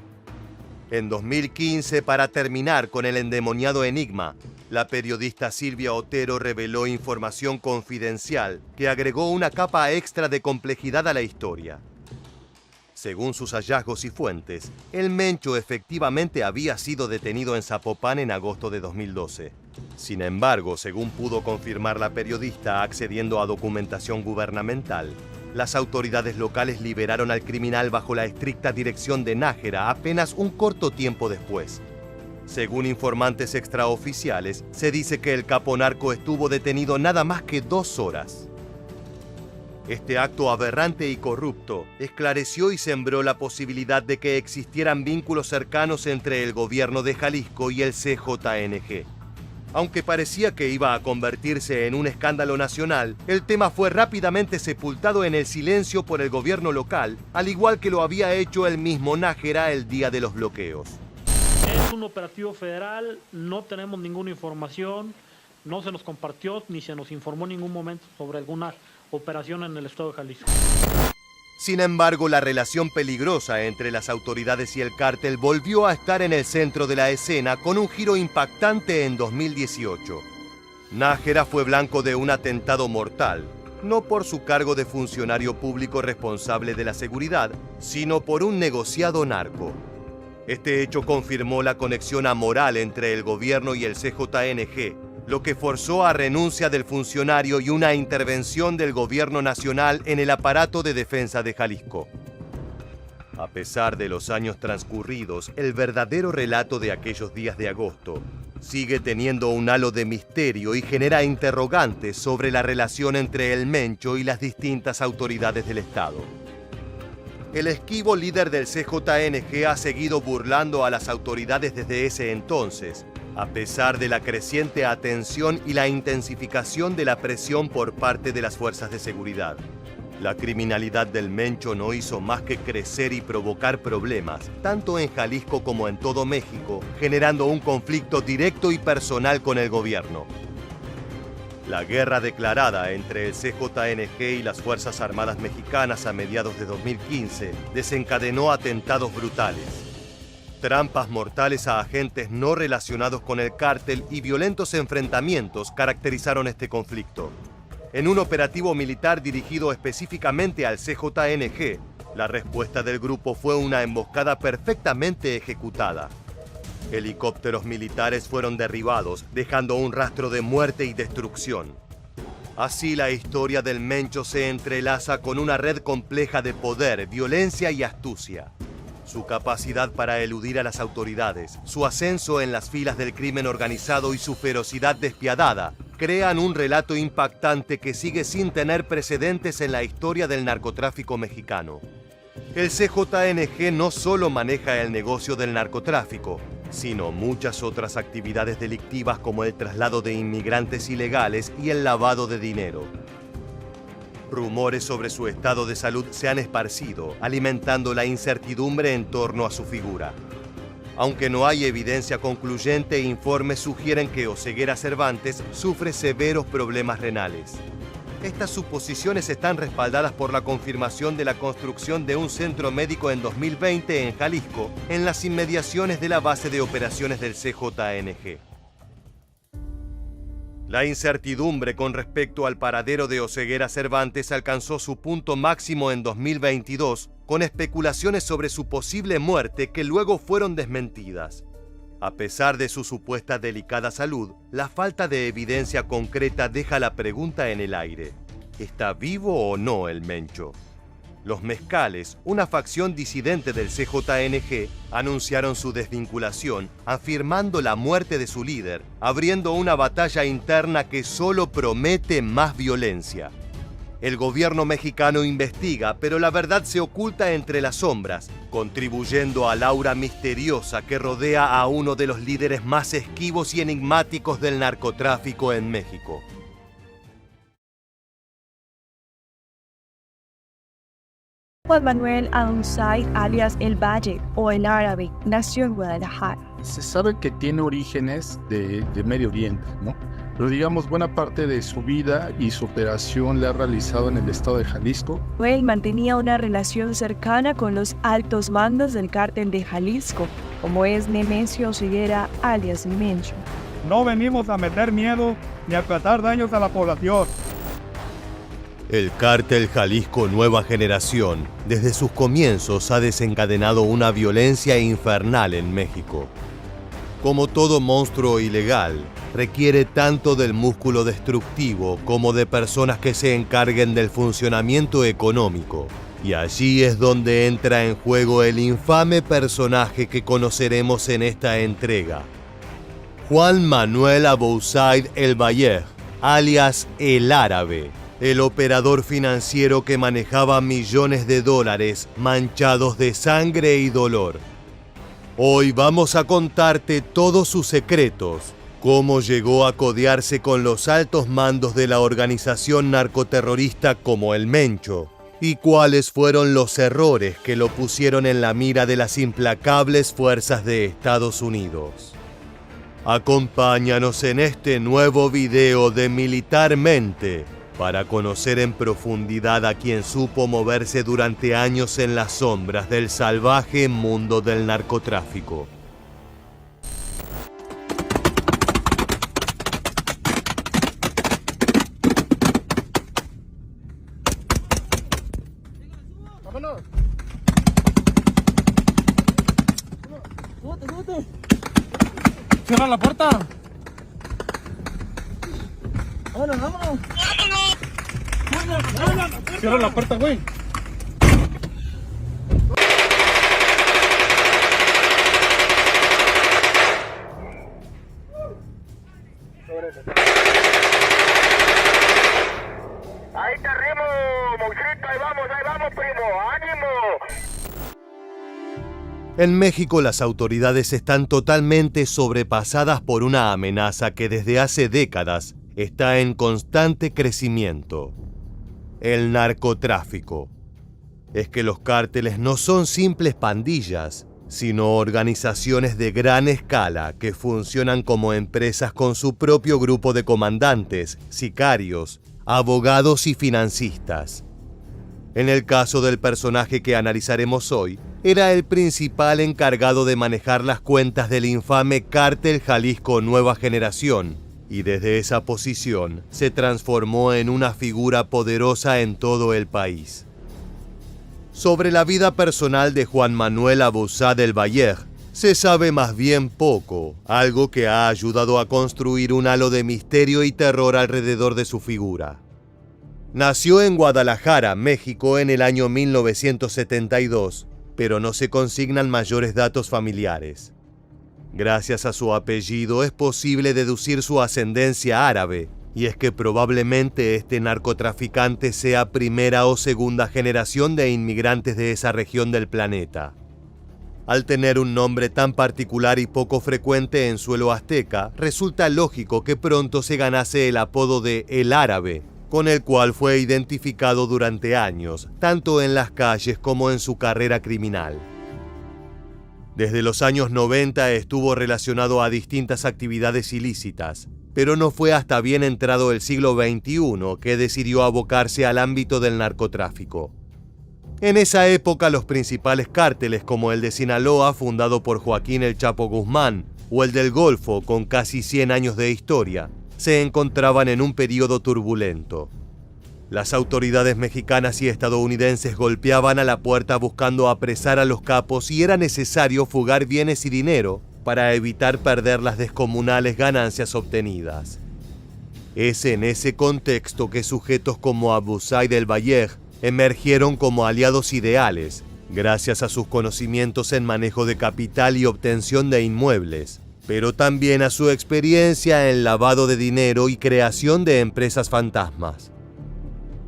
En 2015, para terminar con el endemoniado enigma, la periodista Silvia Otero reveló información confidencial que agregó una capa extra de complejidad a la historia. Según sus hallazgos y fuentes, el Mencho efectivamente había sido detenido en Zapopan en agosto de 2012. Sin embargo, según pudo confirmar la periodista accediendo a documentación gubernamental, las autoridades locales liberaron al criminal bajo la estricta dirección de Nájera apenas un corto tiempo después. Según informantes extraoficiales, se dice que el capo narco estuvo detenido nada más que 2 horas. Este acto aberrante y corrupto esclareció y sembró la posibilidad de que existieran vínculos cercanos entre el gobierno de Jalisco y el CJNG. Aunque parecía que iba a convertirse en un escándalo nacional, el tema fue rápidamente sepultado en el silencio por el gobierno local, al igual que lo había hecho el mismo Nájera el día de los bloqueos. Es un operativo federal, no tenemos ninguna información, no se nos compartió ni se nos informó en ningún momento sobre alguna operación en el estado de Jalisco. Sin embargo, la relación peligrosa entre las autoridades y el cártel volvió a estar en el centro de la escena con un giro impactante en 2018. Nájera fue blanco de un atentado mortal, no por su cargo de funcionario público responsable de la seguridad, sino por un negociado narco. Este hecho confirmó la conexión amoral entre el gobierno y el CJNG, lo que forzó a renuncia del funcionario y una intervención del gobierno nacional en el aparato de defensa de Jalisco. A pesar de los años transcurridos, el verdadero relato de aquellos días de agosto sigue teniendo un halo de misterio y genera interrogantes sobre la relación entre el Mencho y las distintas autoridades del Estado. El esquivo líder del CJNG ha seguido burlando a las autoridades desde ese entonces, a pesar de la creciente atención y la intensificación de la presión por parte de las fuerzas de seguridad. La criminalidad del Mencho no hizo más que crecer y provocar problemas, tanto en Jalisco como en todo México, generando un conflicto directo y personal con el gobierno. La guerra declarada entre el CJNG y las Fuerzas Armadas Mexicanas a mediados de 2015 desencadenó atentados brutales, trampas mortales a agentes no relacionados con el cártel y violentos enfrentamientos caracterizaron este conflicto. En un operativo militar dirigido específicamente al CJNG, la respuesta del grupo fue una emboscada perfectamente ejecutada. Helicópteros militares fueron derribados, dejando un rastro de muerte y destrucción. Así la historia del Mencho se entrelaza con una red compleja de poder, violencia y astucia. Su capacidad para eludir a las autoridades, su ascenso en las filas del crimen organizado y su ferocidad despiadada crean un relato impactante que sigue sin tener precedentes en la historia del narcotráfico mexicano. El CJNG no solo maneja el negocio del narcotráfico, sino muchas otras actividades delictivas como el traslado de inmigrantes ilegales y el lavado de dinero. Rumores sobre su estado de salud se han esparcido, alimentando la incertidumbre en torno a su figura. Aunque no hay evidencia concluyente, informes sugieren que Oseguera Cervantes sufre severos problemas renales. Estas suposiciones están respaldadas por la confirmación de la construcción de un centro médico en 2020 en Jalisco, en las inmediaciones de la base de operaciones del CJNG. La incertidumbre con respecto al paradero de Oseguera Cervantes alcanzó su punto máximo en 2022, con especulaciones sobre su posible muerte que luego fueron desmentidas. A pesar de su supuesta delicada salud, la falta de evidencia concreta deja la pregunta en el aire: ¿está vivo o no el Mencho? Los Mezcales, una facción disidente del CJNG, anunciaron su desvinculación, afirmando la muerte de su líder, abriendo una batalla interna que solo promete más violencia. El gobierno mexicano investiga, pero la verdad se oculta entre las sombras, contribuyendo al aura misteriosa que rodea a uno de los líderes más esquivos y enigmáticos del narcotráfico en México. Juan Manuel Al-Usaid, alias El Valle o El Árabe, nació en Guadalajara. Se sabe que tiene orígenes de Medio Oriente, ¿no? Pero digamos, buena parte de su vida y su operación la ha realizado en el estado de Jalisco. Él mantenía una relación cercana con los altos mandos del cártel de Jalisco, como es Nemesio Oseguera, alias El Mencho. No venimos a meter miedo ni a causar daños a la población. El cártel Jalisco Nueva Generación, desde sus comienzos, ha desencadenado una violencia infernal en México. Como todo monstruo ilegal, requiere tanto del músculo destructivo como de personas que se encarguen del funcionamiento económico. Y allí es donde entra en juego el infame personaje que conoceremos en esta entrega: Juan Manuel Al-Usaid El Valle, alias El Árabe, el operador financiero que manejaba millones de dólares manchados de sangre y dolor. Hoy vamos a contarte todos sus secretos, cómo llegó a codearse con los altos mandos de la organización narcoterrorista como el Mencho, y cuáles fueron los errores que lo pusieron en la mira de las implacables fuerzas de Estados Unidos. Acompáñanos en este nuevo video de Militarmente, para conocer en profundidad a quien supo moverse durante años en las sombras del salvaje mundo del narcotráfico. ¡Vámonos! ¡Súbete! ¡Cierra la puerta! ¡Vámonos! ¡Cierra la puerta, güey! Ahí te arrimo, monstruito, ahí vamos, primo, ánimo. En México las autoridades están totalmente sobrepasadas por una amenaza que desde hace décadas está en constante crecimiento: el narcotráfico. Es que los cárteles no son simples pandillas, sino organizaciones de gran escala que funcionan como empresas con su propio grupo de comandantes, sicarios, abogados y financistas. En el caso del personaje que analizaremos hoy, era el principal encargado de manejar las cuentas del infame Cártel Jalisco Nueva Generación, y desde esa posición se transformó en una figura poderosa en todo el país. Sobre la vida personal de Juan Manuel Abusá del Valle se sabe más bien poco, algo que ha ayudado a construir un halo de misterio y terror alrededor de su figura. Nació en Guadalajara, México, en el año 1972, pero no se consignan mayores datos familiares. Gracias a su apellido es posible deducir su ascendencia árabe, y es que probablemente este narcotraficante sea primera o segunda generación de inmigrantes de esa región del planeta. Al tener un nombre tan particular y poco frecuente en suelo azteca, resulta lógico que pronto se ganase el apodo de El Árabe, con el cual fue identificado durante años, tanto en las calles como en su carrera criminal. Desde los años 90 estuvo relacionado a distintas actividades ilícitas, pero no fue hasta bien entrado el siglo XXI que decidió abocarse al ámbito del narcotráfico. En esa época los principales cárteles como el de Sinaloa, fundado por Joaquín El Chapo Guzmán, o el del Golfo, con casi 100 años de historia, se encontraban en un periodo turbulento. Las autoridades mexicanas y estadounidenses golpeaban a la puerta buscando apresar a los capos y era necesario fugar bienes y dinero para evitar perder las descomunales ganancias obtenidas. Es en ese contexto que sujetos como Abusá del Valle emergieron como aliados ideales, gracias a sus conocimientos en manejo de capital y obtención de inmuebles, pero también a su experiencia en lavado de dinero y creación de empresas fantasmas.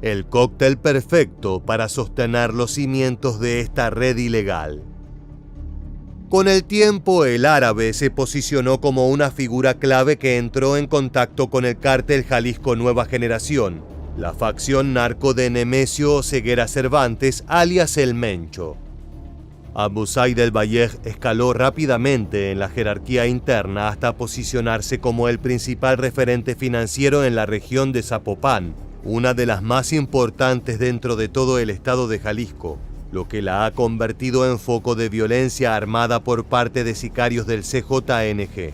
El cóctel perfecto para sostener los cimientos de esta red ilegal. Con el tiempo, el árabe se posicionó como una figura clave que entró en contacto con el cártel Jalisco Nueva Generación, la facción narco de Nemesio Ceguera Cervantes, alias El Mencho. Abusá del Valle escaló rápidamente en la jerarquía interna hasta posicionarse como el principal referente financiero en la región de Zapopan, una de las más importantes dentro de todo el estado de Jalisco, lo que la ha convertido en foco de violencia armada por parte de sicarios del CJNG.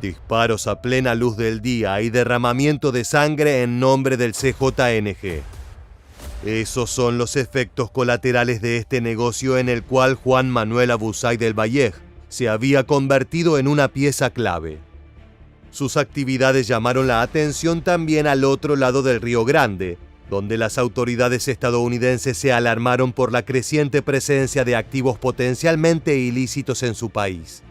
Disparos a plena luz del día y derramamiento de sangre en nombre del CJNG. Esos son los efectos colaterales de este negocio en el cual Juan Manuel Abusá del Valle se había convertido en una pieza clave. Sus actividades llamaron la atención también al otro lado del Río Grande, donde las autoridades estadounidenses se alarmaron por la creciente presencia de activos potencialmente ilícitos en su país.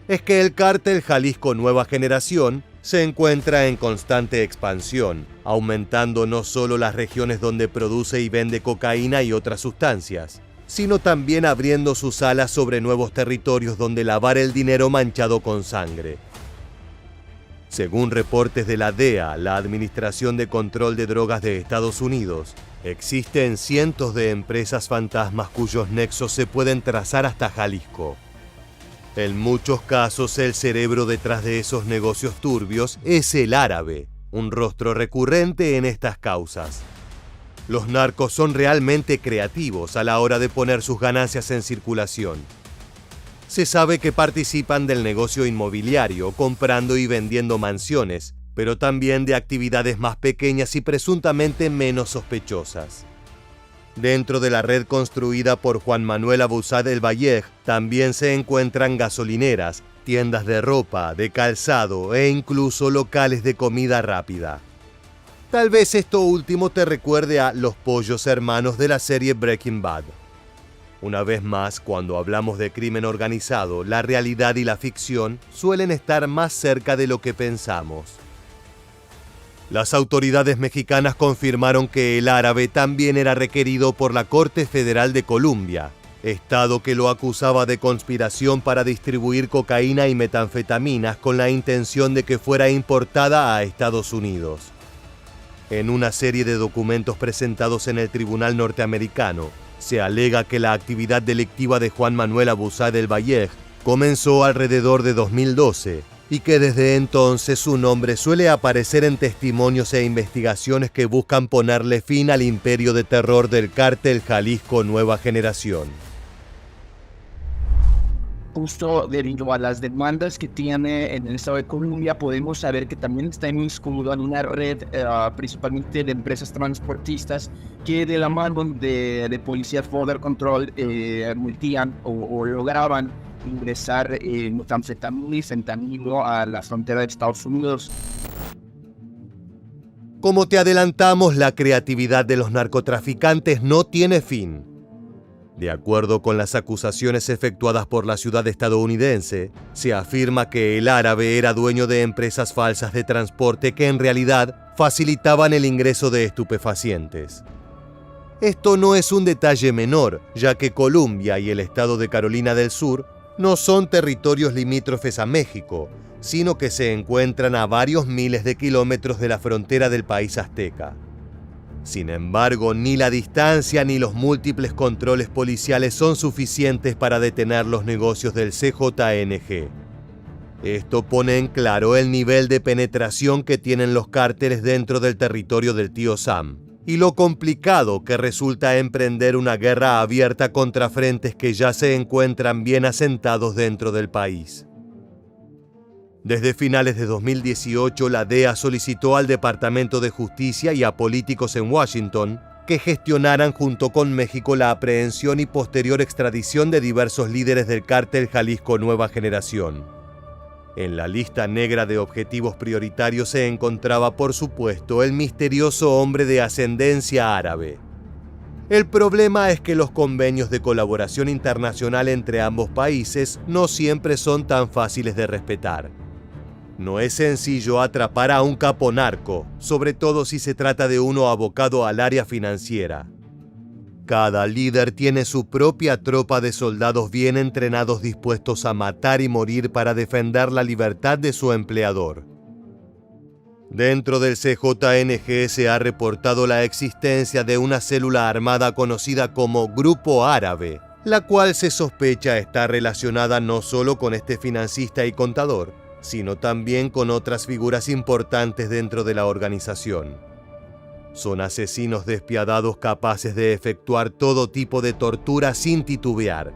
Es que el cártel Jalisco Nueva Generación se encuentra en constante expansión, aumentando no solo las regiones donde produce y vende cocaína y otras sustancias, sino también abriendo sus alas sobre nuevos territorios donde lavar el dinero manchado con sangre. Según reportes de la DEA, la Administración de Control de Drogas de Estados Unidos, existen cientos de empresas fantasmas cuyos nexos se pueden trazar hasta Jalisco. En muchos casos, el cerebro detrás de esos negocios turbios es el árabe, un rostro recurrente en estas causas. Los narcos son realmente creativos a la hora de poner sus ganancias en circulación. Se sabe que participan del negocio inmobiliario, comprando y vendiendo mansiones, pero también de actividades más pequeñas y presuntamente menos sospechosas. Dentro de la red construida por Juan Manuel Abusá del Valle también se encuentran gasolineras, tiendas de ropa, de calzado e incluso locales de comida rápida. Tal vez esto último te recuerde a los pollos hermanos de la serie Breaking Bad. Una vez más, cuando hablamos de crimen organizado, la realidad y la ficción suelen estar más cerca de lo que pensamos. Las autoridades mexicanas confirmaron que el árabe también era requerido por la Corte Federal de Colombia, estado que lo acusaba de conspiración para distribuir cocaína y metanfetaminas con la intención de que fuera importada a Estados Unidos. En una serie de documentos presentados en el tribunal norteamericano, se alega que la actividad delictiva de Juan Manuel Abusá del Valle comenzó alrededor de 2012 y que desde entonces su nombre suele aparecer en testimonios e investigaciones que buscan ponerle fin al imperio de terror del cártel Jalisco Nueva Generación. Justo debido a las demandas que tiene en el estado de Colombia, podemos saber que también está inscrito en una red principalmente de empresas transportistas que de la mano de policías border control multían o lograban ingresar metanfetamina y fentanilo a la frontera de Estados Unidos. Como te adelantamos, la creatividad de los narcotraficantes no tiene fin. De acuerdo con las acusaciones efectuadas por la ciudad estadounidense, se afirma que el árabe era dueño de empresas falsas de transporte que en realidad facilitaban el ingreso de estupefacientes. Esto no es un detalle menor, ya que Colombia y el estado de Carolina del Sur no son territorios limítrofes a México, sino que se encuentran a varios miles de kilómetros de la frontera del país azteca. Sin embargo, ni la distancia ni los múltiples controles policiales son suficientes para detener los negocios del CJNG. Esto pone en claro el nivel de penetración que tienen los cárteles dentro del territorio del tío Sam y lo complicado que resulta emprender una guerra abierta contra frentes que ya se encuentran bien asentados dentro del país. Desde finales de 2018, la DEA solicitó al Departamento de Justicia y a políticos en Washington que gestionaran junto con México la aprehensión y posterior extradición de diversos líderes del cártel Jalisco Nueva Generación. En la lista negra de objetivos prioritarios se encontraba, por supuesto, el misterioso hombre de ascendencia árabe. El problema es que los convenios de colaboración internacional entre ambos países no siempre son tan fáciles de respetar. No es sencillo atrapar a un capo narco, sobre todo si se trata de uno abocado al área financiera. Cada líder tiene su propia tropa de soldados bien entrenados dispuestos a matar y morir para defender la libertad de su empleador. Dentro del CJNG se ha reportado la existencia de una célula armada conocida como Grupo Árabe, la cual se sospecha está relacionada no solo con este financista y contador, sino también con otras figuras importantes dentro de la organización. Son asesinos despiadados capaces de efectuar todo tipo de tortura sin titubear.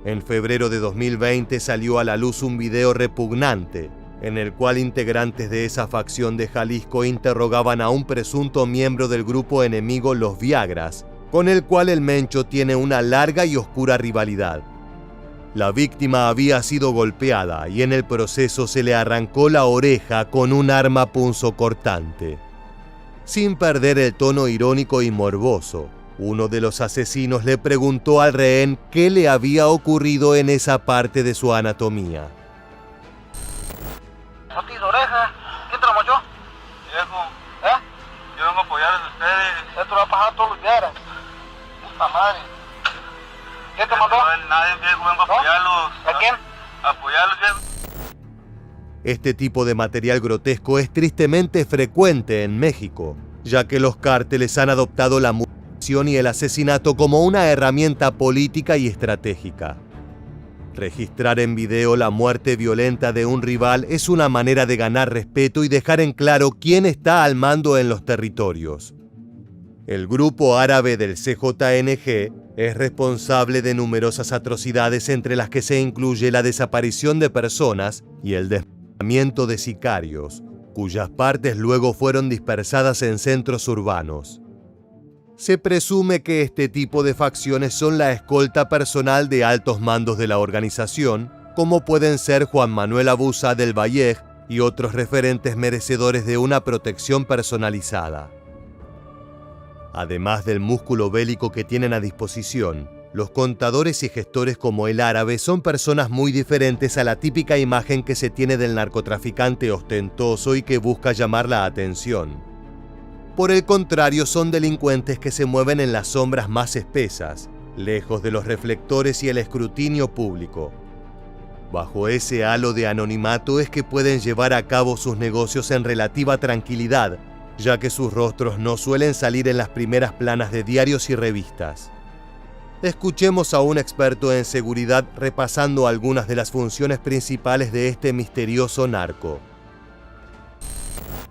En febrero de 2020 salió a la luz un video repugnante, en el cual integrantes de esa facción de Jalisco interrogaban a un presunto miembro del grupo enemigo Los Viagras, con el cual el Mencho tiene una larga y oscura rivalidad. La víctima había sido golpeada y en el proceso se le arrancó la oreja con un arma punzocortante. Sin perder el tono irónico y morboso, uno de los asesinos le preguntó al rehén qué le había ocurrido en esa parte de su anatomía. ¿No tienes oreja? ¿Quién te la mochó? Viejo, yo vengo a apoyarles a ustedes. Esto lo va a pasar todos los días. Puta madre. ¿Quién te mandó? Nadie, viejo, vengo a apoyarlos. ¿A quién? Apoyarlos, viejo. Este tipo de material grotesco es tristemente frecuente en México, ya que los cárteles han adoptado la mutilación y el asesinato como una herramienta política y estratégica. Registrar en video la muerte violenta de un rival es una manera de ganar respeto y dejar en claro quién está al mando en los territorios. El grupo árabe del CJNG es responsable de numerosas atrocidades, entre las que se incluye la desaparición de personas y el desmantelamiento de sicarios, cuyas partes luego fueron dispersadas en centros urbanos. Se presume que este tipo de facciones son la escolta personal de altos mandos de la organización, como pueden ser Juan Manuel Abuza del Valleg y otros referentes merecedores de una protección personalizada. Además del músculo bélico que tienen a disposición, los contadores y gestores como el árabe son personas muy diferentes a la típica imagen que se tiene del narcotraficante ostentoso y que busca llamar la atención. Por el contrario, son delincuentes que se mueven en las sombras más espesas, lejos de los reflectores y el escrutinio público. Bajo ese halo de anonimato es que pueden llevar a cabo sus negocios en relativa tranquilidad, ya que sus rostros no suelen salir en las primeras planas de diarios y revistas. Escuchemos a un experto en seguridad repasando algunas de las funciones principales de este misterioso narco.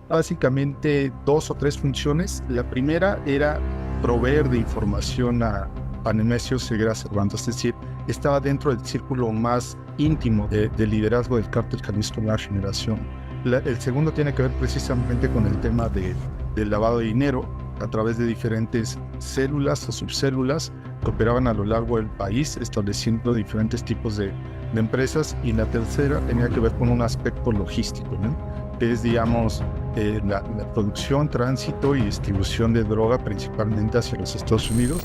Básicamente 2 o 3 funciones. La primera era proveer de información a Nemesio Ceguera Cervantes, es decir, estaba dentro del círculo más íntimo de liderazgo del Cártel Jalisco Nueva Generación. El segundo tiene que ver precisamente con el tema del lavado de dinero a través de diferentes células o subcélulas que operaban a lo largo del país, estableciendo diferentes tipos de empresas. Y la tercera tenía que ver con un aspecto logístico, ¿no? Que es, digamos, la producción, tránsito y distribución de droga principalmente hacia los Estados Unidos.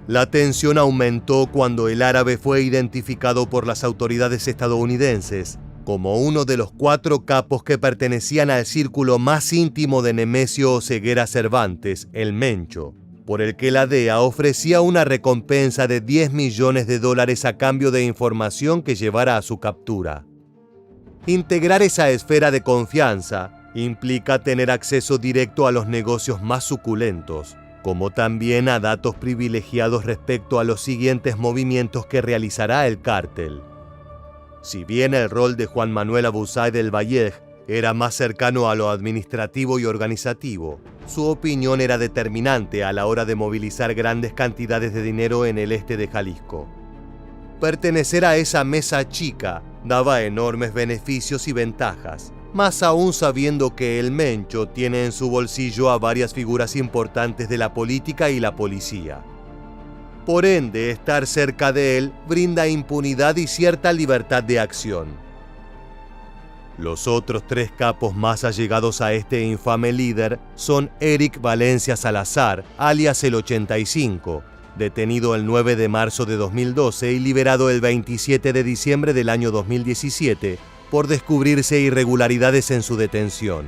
La tensión aumentó cuando el árabe fue identificado por las autoridades estadounidenses como uno de los 4 capos que pertenecían al círculo más íntimo de Nemesio Ceguera Cervantes, el Mencho, por el que la DEA ofrecía una recompensa de $10 millones a cambio de información que llevara a su captura. Integrar esa esfera de confianza implica tener acceso directo a los negocios más suculentos, como también a datos privilegiados respecto a los siguientes movimientos que realizará el cártel. Si bien el rol de Juan Manuel Abuza del Valleg era más cercano a lo administrativo y organizativo, su opinión era determinante a la hora de movilizar grandes cantidades de dinero en el este de Jalisco. Pertenecer a esa mesa chica daba enormes beneficios y ventajas, más aún sabiendo que el Mencho tiene en su bolsillo a varias figuras importantes de la política y la policía. Por ende, estar cerca de él brinda impunidad y cierta libertad de acción. Los otros 3 capos más allegados a este infame líder son Eric Valencia Salazar, alias el 85, detenido el 9 de marzo de 2012 y liberado el 27 de diciembre del año 2017 por descubrirse irregularidades en su detención.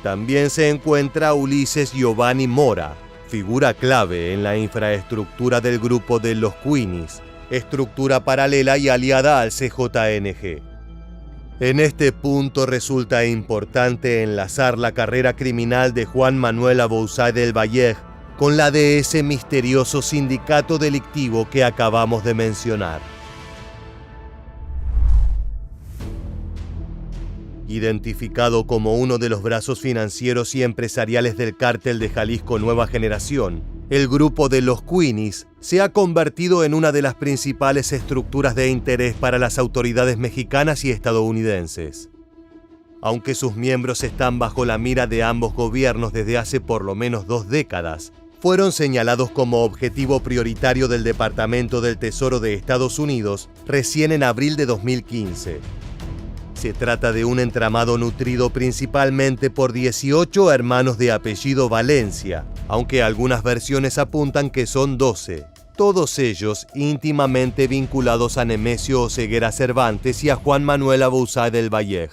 También se encuentra Ulises Giovanni Mora, figura clave en la infraestructura del grupo de los Queenies, estructura paralela y aliada al CJNG. En este punto resulta importante enlazar la carrera criminal de Juan Manuel Abuza del Valleg con la de ese misterioso sindicato delictivo que acabamos de mencionar. Identificado como uno de los brazos financieros y empresariales del cártel de Jalisco Nueva Generación, el grupo de los Queenies se ha convertido en una de las principales estructuras de interés para las autoridades mexicanas y estadounidenses. Aunque sus miembros están bajo la mira de ambos gobiernos desde hace por lo menos 2 décadas, fueron señalados como objetivo prioritario del Departamento del Tesoro de Estados Unidos recién en abril de 2015. Se trata de un entramado nutrido principalmente por 18 hermanos de apellido Valencia, aunque algunas versiones apuntan que son 12, todos ellos íntimamente vinculados a Nemesio Ceguera Cervantes y a Juan Manuel Abuza del Valleg.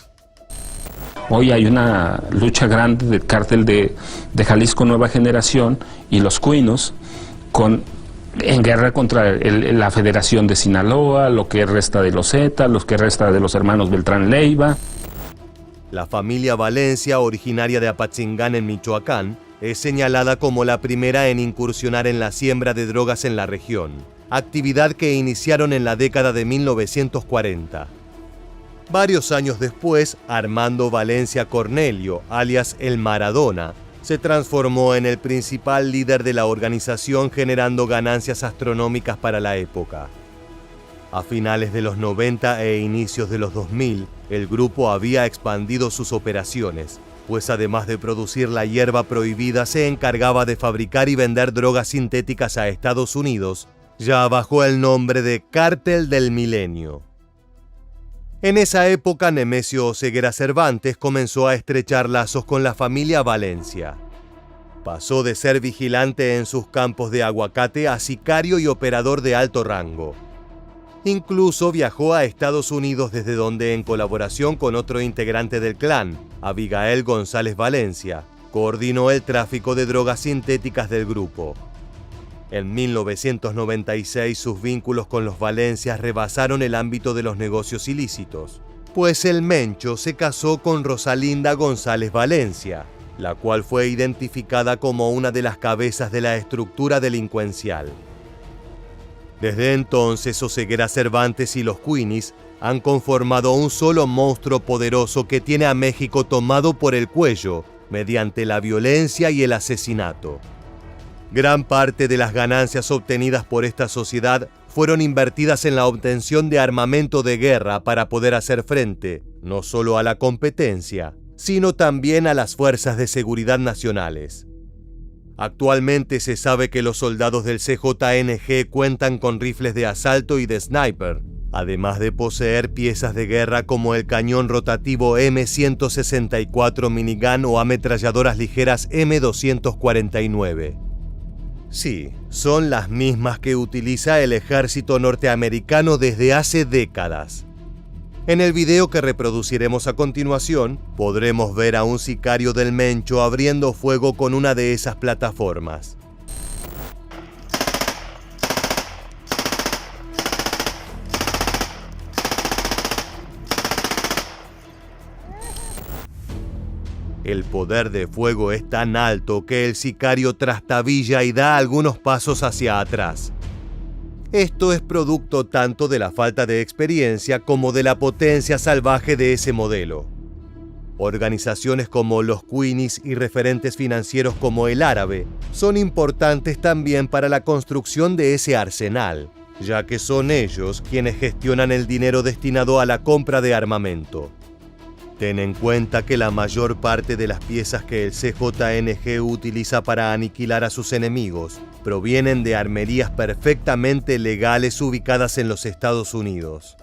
Hoy hay una lucha grande del cártel de Jalisco Nueva Generación y los Queenies con en guerra contra la Federación de Sinaloa, lo que resta de los Zetas, lo que resta de los hermanos Beltrán Leiva. La familia Valencia, originaria de Apatzingán en Michoacán, es señalada como la primera en incursionar en la siembra de drogas en la región, actividad que iniciaron en la década de 1940. Varios años después, Armando Valencia Cornelio, alias El Maradona, se transformó en el principal líder de la organización, generando ganancias astronómicas para la época. A finales de los 90 e inicios de los 2000, el grupo había expandido sus operaciones, pues además de producir la hierba prohibida, se encargaba de fabricar y vender drogas sintéticas a Estados Unidos, ya bajo el nombre de Cártel del Milenio. En esa época, Nemesio Oseguera Cervantes comenzó a estrechar lazos con la familia Valencia. Pasó de ser vigilante en sus campos de aguacate a sicario y operador de alto rango. Incluso viajó a Estados Unidos, desde donde, en colaboración con otro integrante del clan, Abigail González Valencia, coordinó el tráfico de drogas sintéticas del grupo. En 1996 sus vínculos con los Valencias rebasaron el ámbito de los negocios ilícitos, pues el Mencho se casó con Rosalinda González Valencia, la cual fue identificada como una de las cabezas de la estructura delincuencial. Desde entonces, Oseguera Cervantes y los Queenies han conformado un solo monstruo poderoso que tiene a México tomado por el cuello mediante la violencia y el asesinato. Gran parte de las ganancias obtenidas por esta sociedad fueron invertidas en la obtención de armamento de guerra para poder hacer frente no solo a la competencia, sino también a las fuerzas de seguridad nacionales. Actualmente se sabe que los soldados del CJNG cuentan con rifles de asalto y de sniper, además de poseer piezas de guerra como el cañón rotativo M164 minigun o ametralladoras ligeras M249. Sí, son las mismas que utiliza el ejército norteamericano desde hace décadas. En el video que reproduciremos a continuación, podremos ver a un sicario del Mencho abriendo fuego con una de esas plataformas. El poder de fuego es tan alto que el sicario trastabilla y da algunos pasos hacia atrás. Esto es producto tanto de la falta de experiencia como de la potencia salvaje de ese modelo. Organizaciones como los Queenies y referentes financieros como el Árabe son importantes también para la construcción de ese arsenal, ya que son ellos quienes gestionan el dinero destinado a la compra de armamento. Ten en cuenta que la mayor parte de las piezas que el CJNG utiliza para aniquilar a sus enemigos provienen de armerías perfectamente legales ubicadas en los Estados Unidos.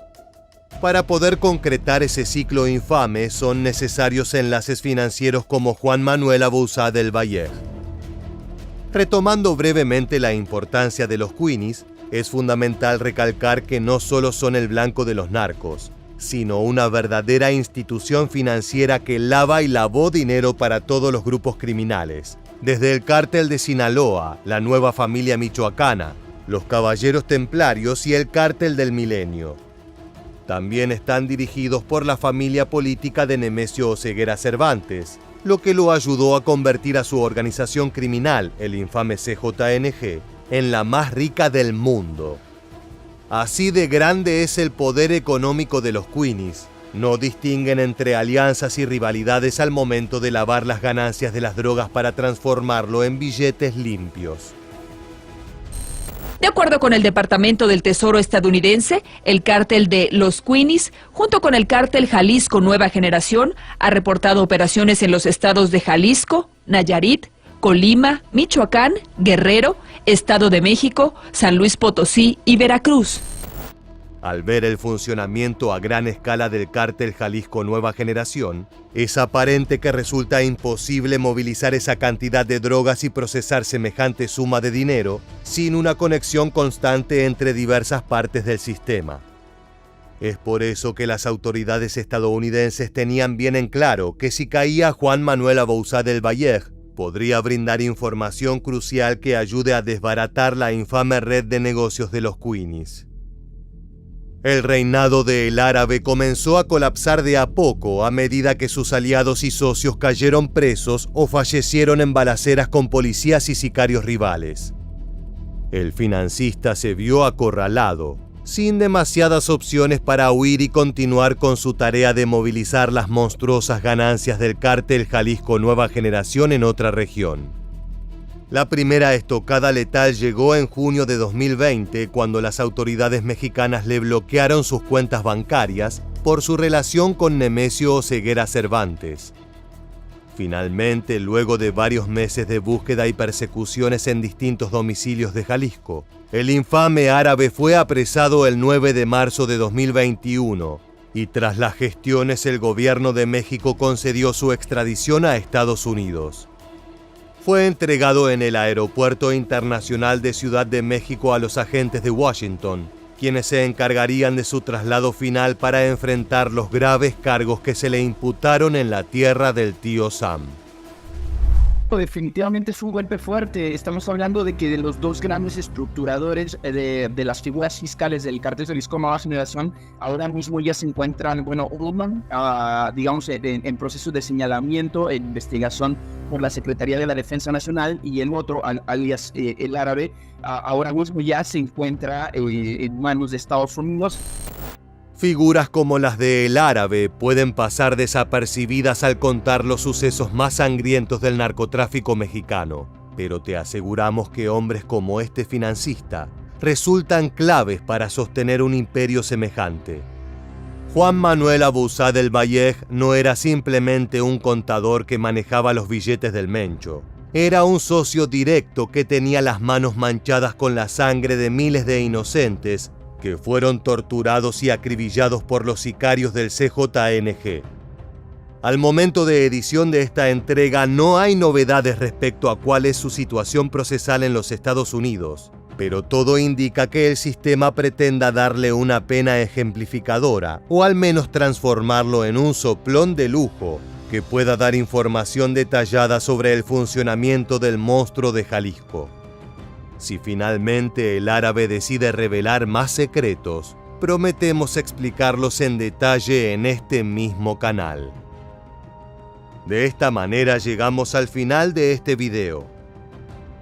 Para poder concretar ese ciclo infame son necesarios enlaces financieros como Juan Manuel Abouzá del Valle. Retomando brevemente la importancia de los Queenies, es fundamental recalcar que no solo son el blanco de los narcos, sino una verdadera institución financiera que lava y lavó dinero para todos los grupos criminales, desde el Cártel de Sinaloa, la Nueva Familia Michoacana, los Caballeros Templarios y el Cártel del Milenio. También están dirigidos por la familia política de Nemesio Oseguera Cervantes, lo que lo ayudó a convertir a su organización criminal, el infame CJNG, en la más rica del mundo. Así de grande es el poder económico de los Queenies. No distinguen entre alianzas y rivalidades al momento de lavar las ganancias de las drogas para transformarlo en billetes limpios. De acuerdo con el Departamento del Tesoro estadounidense, el cártel de los Queenies, junto con el cártel Jalisco Nueva Generación, ha reportado operaciones en los estados de Jalisco, Nayarit, Colima, Michoacán, Guerrero, Estado de México, San Luis Potosí y Veracruz. Al ver el funcionamiento a gran escala del cártel Jalisco Nueva Generación, es aparente que resulta imposible movilizar esa cantidad de drogas y procesar semejante suma de dinero sin una conexión constante entre diversas partes del sistema. Es por eso que las autoridades estadounidenses tenían bien en claro que si caía Juan Manuel Abouzá del Valle, podría brindar información crucial que ayude a desbaratar la infame red de negocios de los Queenies. El reinado de El Árabe comenzó a colapsar de a poco a medida que sus aliados y socios cayeron presos o fallecieron en balaceras con policías y sicarios rivales. El financista se vio acorralado, sin demasiadas opciones para huir y continuar con su tarea de movilizar las monstruosas ganancias del cártel Jalisco Nueva Generación en otra región. La primera estocada letal llegó en junio de 2020, cuando las autoridades mexicanas le bloquearon sus cuentas bancarias por su relación con Nemesio Oseguera Cervantes. Finalmente, luego de varios meses de búsqueda y persecuciones en distintos domicilios de Jalisco, el infame árabe fue apresado el 9 de marzo de 2021 y tras las gestiones el gobierno de México concedió su extradición a Estados Unidos. Fue entregado en el Aeropuerto Internacional de Ciudad de México a los agentes de Washington, quienes se encargarían de su traslado final para enfrentar los graves cargos que se le imputaron en la tierra del tío Sam. Definitivamente es un golpe fuerte. Estamos hablando de que de los dos grandes estructuradores de las figuras fiscales del cártel Jalisco Nueva Generación, ahora mismo ya se encuentran, uno, digamos, en proceso de señalamiento e investigación por la Secretaría de la Defensa Nacional, y el otro, alias El Árabe, ahora mismo ya se encuentra en manos de Estados Unidos. Figuras como las de El Árabe pueden pasar desapercibidas al contar los sucesos más sangrientos del narcotráfico mexicano, pero te aseguramos que hombres como este financista resultan claves para sostener un imperio semejante. Juan Manuel Abusá del Valleg no era simplemente un contador que manejaba los billetes del Mencho. Era un socio directo que tenía las manos manchadas con la sangre de miles de inocentes que fueron torturados y acribillados por los sicarios del CJNG. Al momento de edición de esta entrega no hay novedades respecto a cuál es su situación procesal en los Estados Unidos, pero todo indica que el sistema pretenda darle una pena ejemplificadora, o al menos transformarlo en un soplón de lujo que pueda dar información detallada sobre el funcionamiento del monstruo de Jalisco. Si finalmente El Árabe decide revelar más secretos, prometemos explicarlos en detalle en este mismo canal. De esta manera llegamos al final de este video.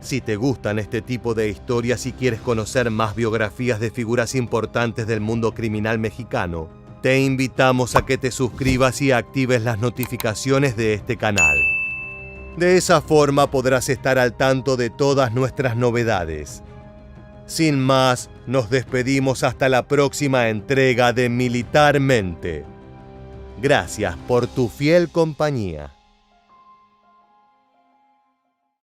Si te gustan este tipo de historias y quieres conocer más biografías de figuras importantes del mundo criminal mexicano, te invitamos a que te suscribas y actives las notificaciones de este canal. De esa forma podrás estar al tanto de todas nuestras novedades. Sin más, nos despedimos hasta la próxima entrega de Militarmente. Gracias por tu fiel compañía.